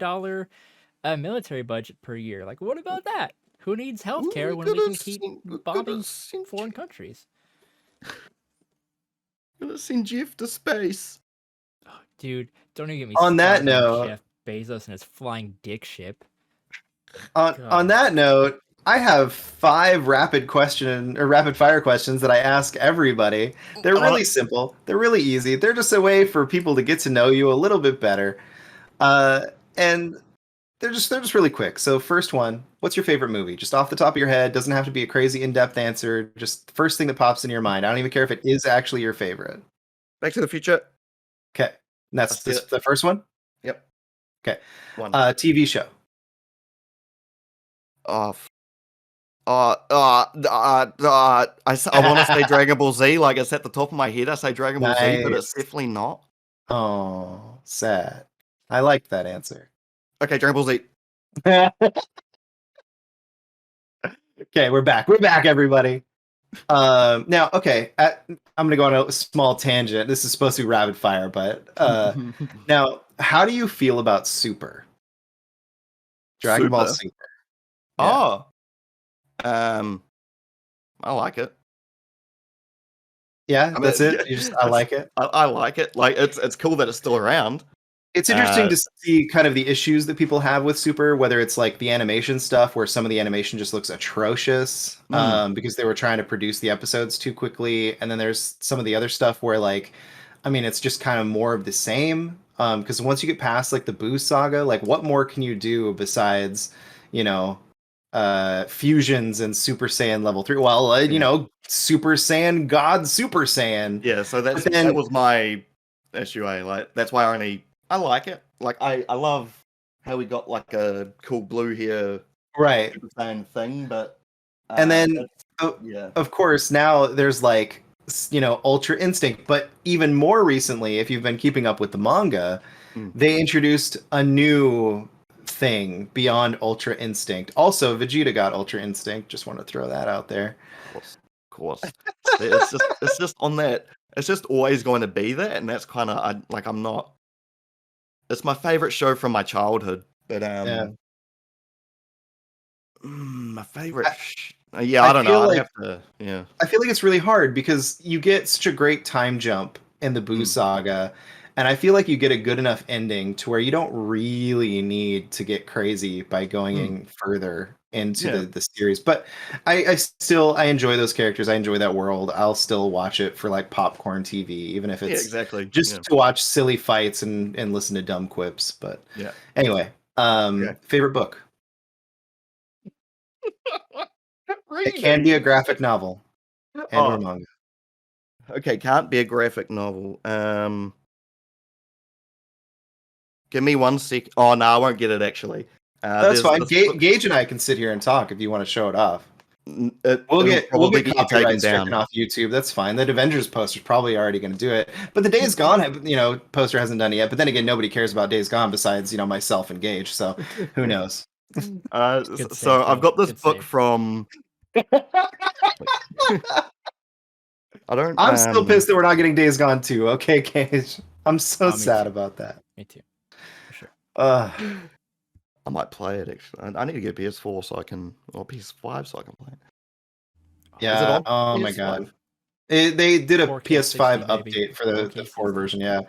military budget per year? Like, what about that? Who needs healthcare when we can keep bombing foreign countries? Gonna send Jeff to space. Oh, dude, don't even get me On that started on note- Jeff Bezos and his flying dick ship. On God. that note, I have 5 rapid fire questions that I ask everybody. They're really simple. They're really easy. They're just a way for people to get to know you a little bit better. And they're just really quick. So first one, what's your favorite movie? Just off the top of your head, doesn't have to be a crazy in-depth answer. Just the first thing that pops in your mind. I don't even care if it is actually your favorite. Back to the Future. Okay. And that's That's it. the first one? Yep. Okay. One. TV show. I want to say Dragon Ball Z. Like, it's at the top of my head. I say Dragon Ball Z, but it's Nice. definitely not. Oh, sad. I liked that answer. Okay, Dragon Ball Z. Okay, we're back. We're back, everybody. Now, okay, I'm gonna go on a small tangent. This is supposed to be rapid fire, but now, how do you feel about Super? Dragon Ball Super? Super. Oh. I like it. Yeah, I mean, that's it. yeah, I like it. I like it. Like, it's cool that it's still around. It's interesting to see kind of the issues that people have with Super, whether it's like the animation stuff, where some of the animation just looks atrocious because they were trying to produce the episodes too quickly, and then there's some of the other stuff where like I mean, it's just kind of more of the same. Because once you get past like the Boo saga, like what more can you do besides, you know, fusions and Super Saiyan level 3? Well, you know, Super Saiyan God Super Saiyan. Yeah, so But that then, was my issue. Like that's why I like it. Like I love how we got like a cool blue here right. Super Saiyan thing, but And then, that's, yeah. of course, now there's like, you know, Ultra Instinct. But even more recently, if you've been keeping up with the manga, Mm. they introduced a new thing beyond Ultra Instinct. Also, Vegeta got Ultra Instinct. Just want to throw that out there. Of course. It's just on that. It's just always going to be that, and that's kind of like I'm not. It's my favorite show from my childhood, but Yeah. my favorite. Yeah, I I don't feel know. I'd like have to. Yeah. I feel like it's really hard because you get such a great time jump in the Boo saga, and I feel like you get a good enough ending to where you don't really need to get crazy by going in further into Yeah. the series. But I still I enjoy those characters. I enjoy that world. I'll still watch it for like popcorn TV, even if Yeah, it's exactly. just Yeah. to watch silly fights and listen to dumb quips. But Yeah. anyway, favorite book. It can be a graphic novel and or manga. Okay, can't be a graphic novel. Give me 1 sec. Oh no, I won't get it actually. That's There's fine. this book. Gage and I can sit here and talk if you want to show it off. It'll We'll probably get get taken copyright stricken down. off YouTube. That's fine. That Avengers poster's probably already going to do it. But the Days Gone, poster hasn't done it yet. But then again, nobody cares about Days Gone besides myself and Gage. So who knows? Good So save, I've got this good book save. from. I don't. I'm still pissed that we're not getting Days Gone 2. Okay, Gage. I'm so me sad too. about that. Me too. For sure. I might play it actually. I need to get PS4 so I can, or PS5 so I can play it. Yeah. Is it on Oh my PS5? god. They did a 4K PS5 60, baby. update for the 4K 4 60. version. Yeah.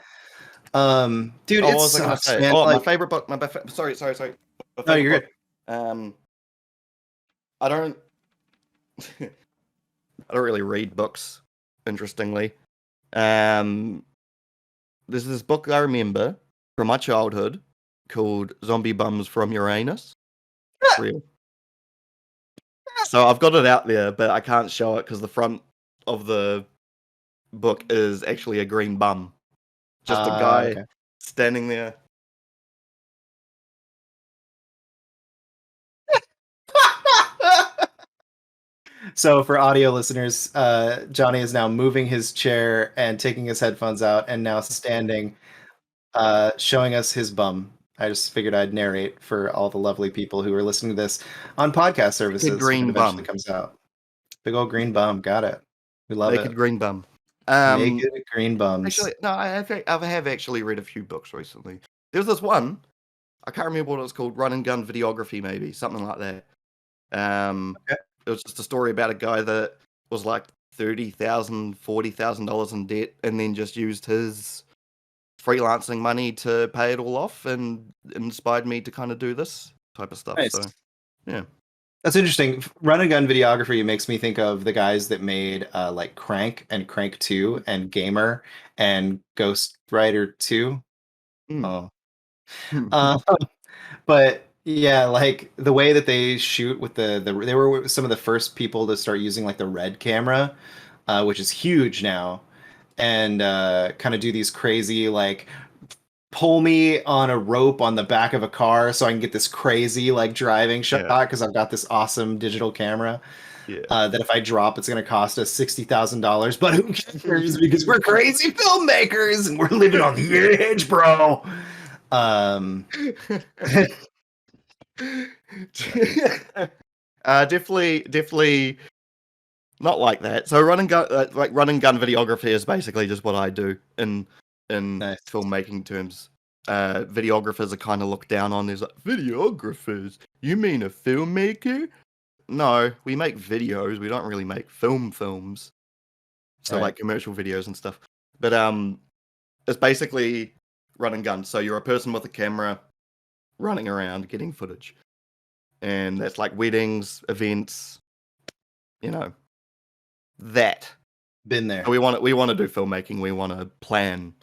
Dude, Oh, it what was I gonna sucks, say? man. Oh, my Like, favorite book. Sorry. My no, favorite you're book. good. I don't. I don't really read books. Interestingly, there's this book I remember from my childhood called "Zombie Bums from Uranus." It's real. So I've got it out there, but I can't show it because the front of the book is actually a green bum, just a guy Okay. standing there. So for audio listeners, Johnny is now moving his chair and taking his headphones out and now standing, showing us his bum. I just figured I'd narrate for all the lovely people who are listening to this on podcast services when green it eventually bum. comes out. Big old green bum. Got it. We love Naked it. green bum. Naked green bums. Actually, no, I have actually read a few books recently. There was this one, I can't remember what it was called, Run and Gun Videography, maybe, something like that. Okay. It was just a story about a guy that was like $30,000, $40,000 in debt and then just used his freelancing money to pay it all off, and inspired me to kind of do this type of stuff. Nice. So, yeah. That's interesting. Run and gun videography makes me think of the guys that made like Crank and Crank 2 and Gamer and Ghost Rider 2. Oh. But yeah, like the way that they shoot with they were some of the first people to start using like the red camera, which is huge now, and kind of do these crazy like pull me on a rope on the back of a car so I can get this crazy like driving shot because I've got this awesome digital camera. That if I drop, it's going to cost us $60,000. But who cares? Because we're crazy filmmakers and we're living on the edge, bro. Definitely not like that. So run and gun videography is basically just what I do in Nice. filmmaking terms. Videographers are kind of looked down on. There's like, videographers? You mean a filmmaker? No, we make videos. We don't really make films. So like commercial videos and stuff. But it's basically run and gun. So you're a person with a camera running around getting footage. And that's like weddings, events, that. Been there. We want to do filmmaking. We want to plan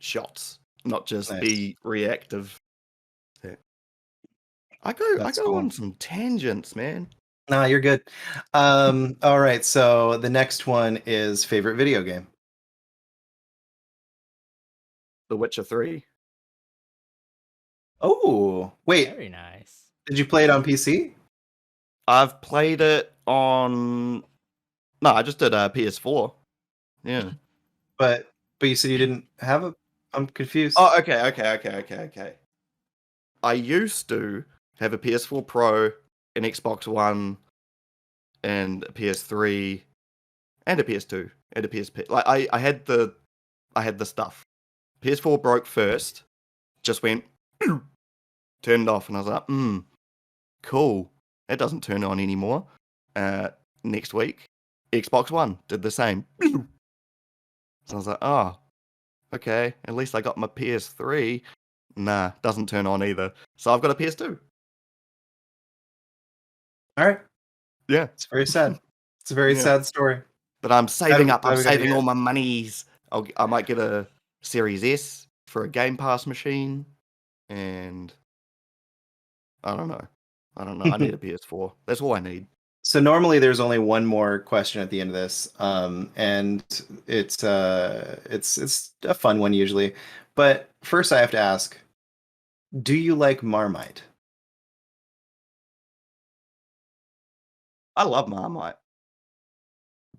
shots, not just Nice. be reactive. Yeah. I That's go cool. on some tangents, man. Nah, you're good. All right, so the next one is favorite video game. The Witcher 3. Oh, wait, Very nice. did you play it on PC? I've played it on. No, I just did a PS4. Yeah. But you said you didn't have a. I'm confused. Oh, okay. I used to have a PS4 Pro, an Xbox One, and a PS3, and a PS2, and a PSP. Like I had the stuff. PS4 broke first, just went turned off, and I was like, cool. It doesn't turn on anymore. Next week, Xbox One did the same. So I was like, oh, okay. At least I got my PS3. Nah, doesn't turn on either. So I've got a PS2. All right, Yeah. it's very sad. It's a very Yeah. sad story. But I'm saving up. I'm glad we got to saving hear all it. my monies. I might get a Series S for a Game Pass machine, and I don't know. I need a PS4. That's all I need. So normally there's only one more question at the end of this, and it's a fun one usually. But first, I have to ask: do you like Marmite? I love Marmite,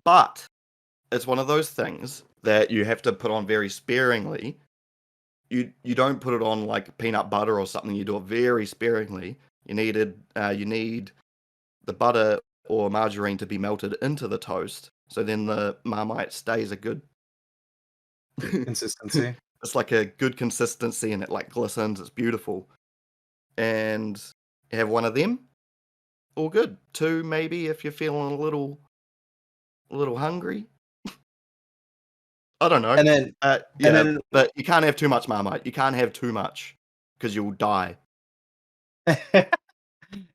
but it's one of those things that you have to put on very sparingly. You don't put it on like peanut butter or something. You do it very sparingly. You need the butter or margarine to be melted into the toast, so then the Marmite stays a good Consistency. It's like a good consistency, and it like glistens. It's beautiful. And you have one of them, all good. Two maybe if you're feeling a little hungry. I don't know. And then but you can't have too much Marmite. You can't have too much because you'll die. and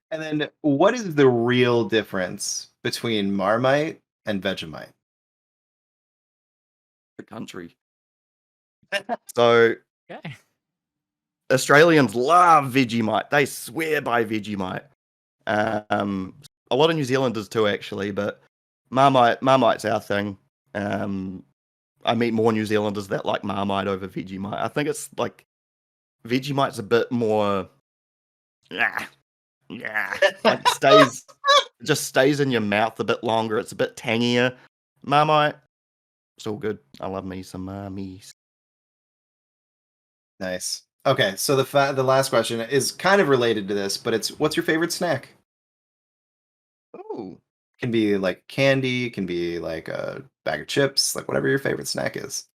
then what is the real difference between Marmite and Vegemite? The country. So Okay. Australians love Vegemite. They swear by Vegemite. A lot of New Zealanders too, actually. But Marmite's our thing. I meet more New Zealanders that like Marmite over Vegemite. I think it's like Vegemite's a bit more, like just stays in your mouth a bit longer. It's a bit tangier. Marmite, it's all good. I love me some Marmies. Nice. Okay, so the last question is kind of related to this, but it's what's your favorite snack? Oh, Can be like candy, can be like a bag of chips, like whatever your favorite snack is.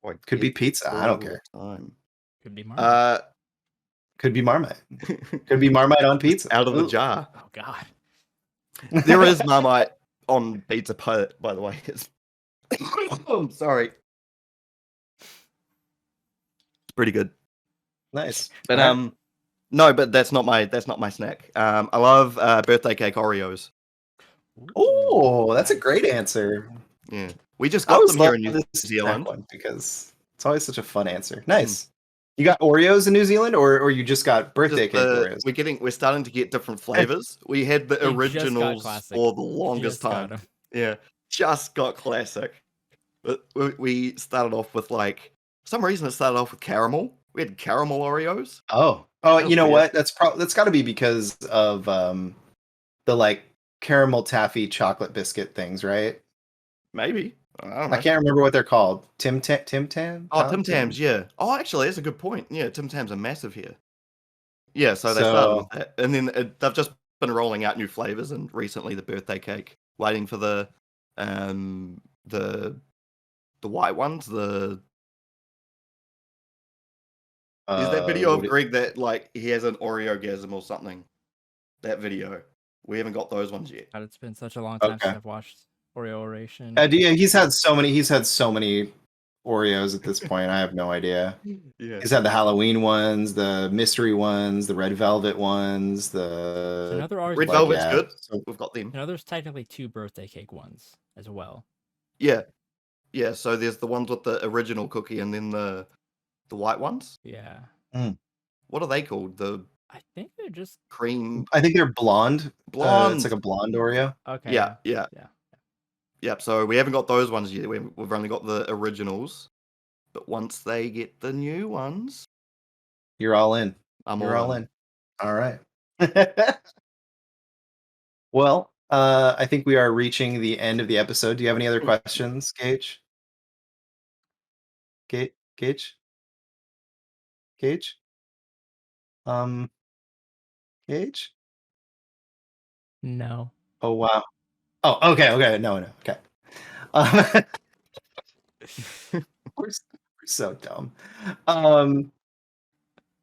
boy, Could be kids pizza, I all don't the care. time. Could be Marmite. Could be Marmite. Could be Marmite on pizza. Out of the Ooh. jar. Oh God. There is Marmite on pizza pie, by the way. I'm sorry. It's pretty good. Nice. But All right. no, but that's not my snack. I love birthday cake Oreos. Oh, that's a nice. great answer. Yeah. We just I got always them here love in New this snack Zealand. one because it's always such a fun answer. Nice. You got Oreos in New Zealand, or you just got birthday Just cake Oreos? we're starting to get different flavors. We had the They just got originals classic. for the longest Just got time. 'em. Yeah. Just got classic. But we started off with like for some reason it started off with caramel. We had caramel Oreos. Oh, That you know was weird. what? That's got to be because of the like caramel taffy chocolate biscuit things, right? Maybe. I don't know. I can't remember what they're called. Tim Tam? Oh, Tim Tams, yeah. Oh, actually, that's a good point. Yeah, Tim Tams are massive here. Yeah, so they started with that, and then they've just been rolling out new flavors, and recently the birthday cake. Waiting for the white ones. There's that video of Greg that like he has an Oreo-gasm or something. That video. We haven't got those ones yet. God, it's been such a long time Okay. since I've watched Oreo Oration. Yeah, he's had so many Oreos at this point. I have no idea. Yeah. He's had the Halloween ones, the mystery ones, the red velvet ones, So the now there are Red like, Velvet's yeah. good. So We've got them. now there's technically 2 birthday cake ones as well. Yeah, yeah. So there's the ones with the original cookie, and then the white ones. Yeah. What are they called? The I think they're just cream I think they're blonde. It's like blonde. a blonde Oreo. okay. Yeah, yeah, Yeah. yep. So we haven't got those ones yet. We've only got the originals. But once they get the new ones, You're all in. I'm You're all in. in. All right. Well, I think we are reaching the end of the episode. Do you have any other questions, Gage? Gage? Gage? Gage? No. Oh wow. Oh, okay, no, okay. Um, we're so dumb.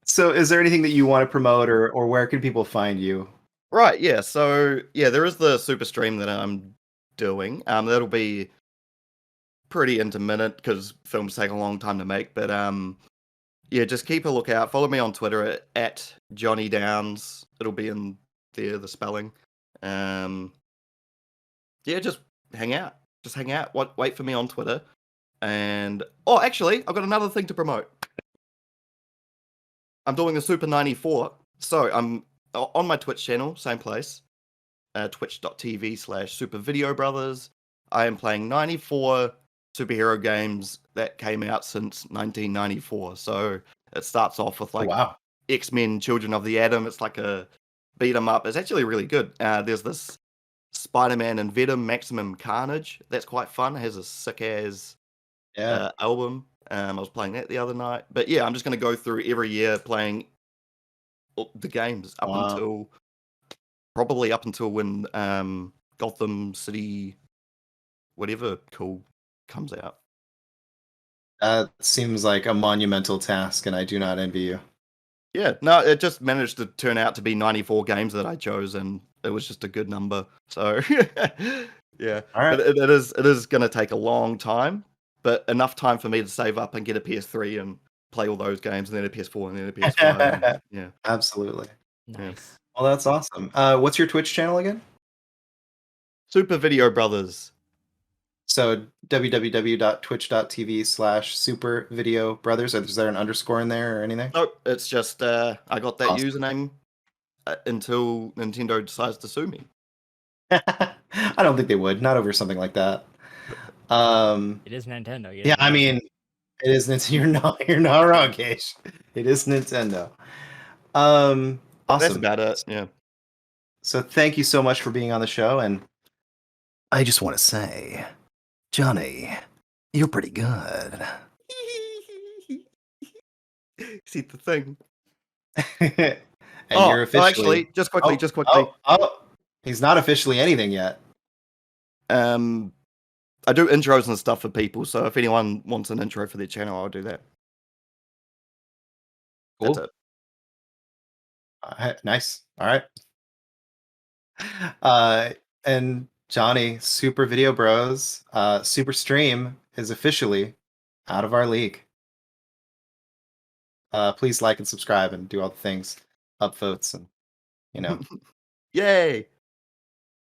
So is there anything that you want to promote, or where can people find you? Right, yeah. So yeah, there is the super stream that I'm doing. That'll be pretty intermittent because films take a long time to make. But yeah, just keep a lookout. Follow me on Twitter at Jony Downs. It'll be in there, the spelling. Yeah, just hang out. Just hang out. Wait for me on Twitter. And oh, actually, I've got another thing to promote. I'm doing the Super 94. So I'm on my Twitch channel, same place, twitch.tv/Super Video Brothers. I am playing 94 superhero games that came out since 1994. So it starts off with like Wow. X-Men Children of the Atom. It's like a beat 'em up. It's actually really good. There's this Spider-Man and Venom Maximum Carnage. That's quite fun. It has a sick ass Yeah. album. I was playing that the other night. But yeah, I'm just going to go through every year playing the games up Wow. until probably up until when Gotham City whatever cool comes out. That seems like a monumental task, and I do not envy you. Yeah, no, it just managed to turn out to be 94 games that I chose, and it was just a good number. So yeah, All right. but it is going to take a long time, but enough time for me to save up and get a PS3 and play all those games, and then a PS4, and then a PS5. And, yeah, Absolutely. Nice. Well, that's awesome. What's your Twitch channel again? Super Video Brothers. So www.twitch.tv/Super Video Brothers. Is there an underscore in there or anything? Nope, it's just I got that Awesome. username until Nintendo decides to sue me. I don't think they would. Not over something like that. It is Nintendo. Yeah, I mean, it is Nintendo. You're not wrong, Gage. It is Nintendo. Awesome. That's about it. Yeah. So thank you so much for being on the show, and I just want to say, Johnny, you're pretty good. See the thing. and you're officially. Actually, just quickly. He's not officially anything yet. I do intros and stuff for people, so if anyone wants an intro for their channel, I'll do that. Cool. That's it. Nice. All right. And Johnny, Super Video Bros, Super Stream is officially out of our league. Please like and subscribe and do all the things, upvotes, and Yay!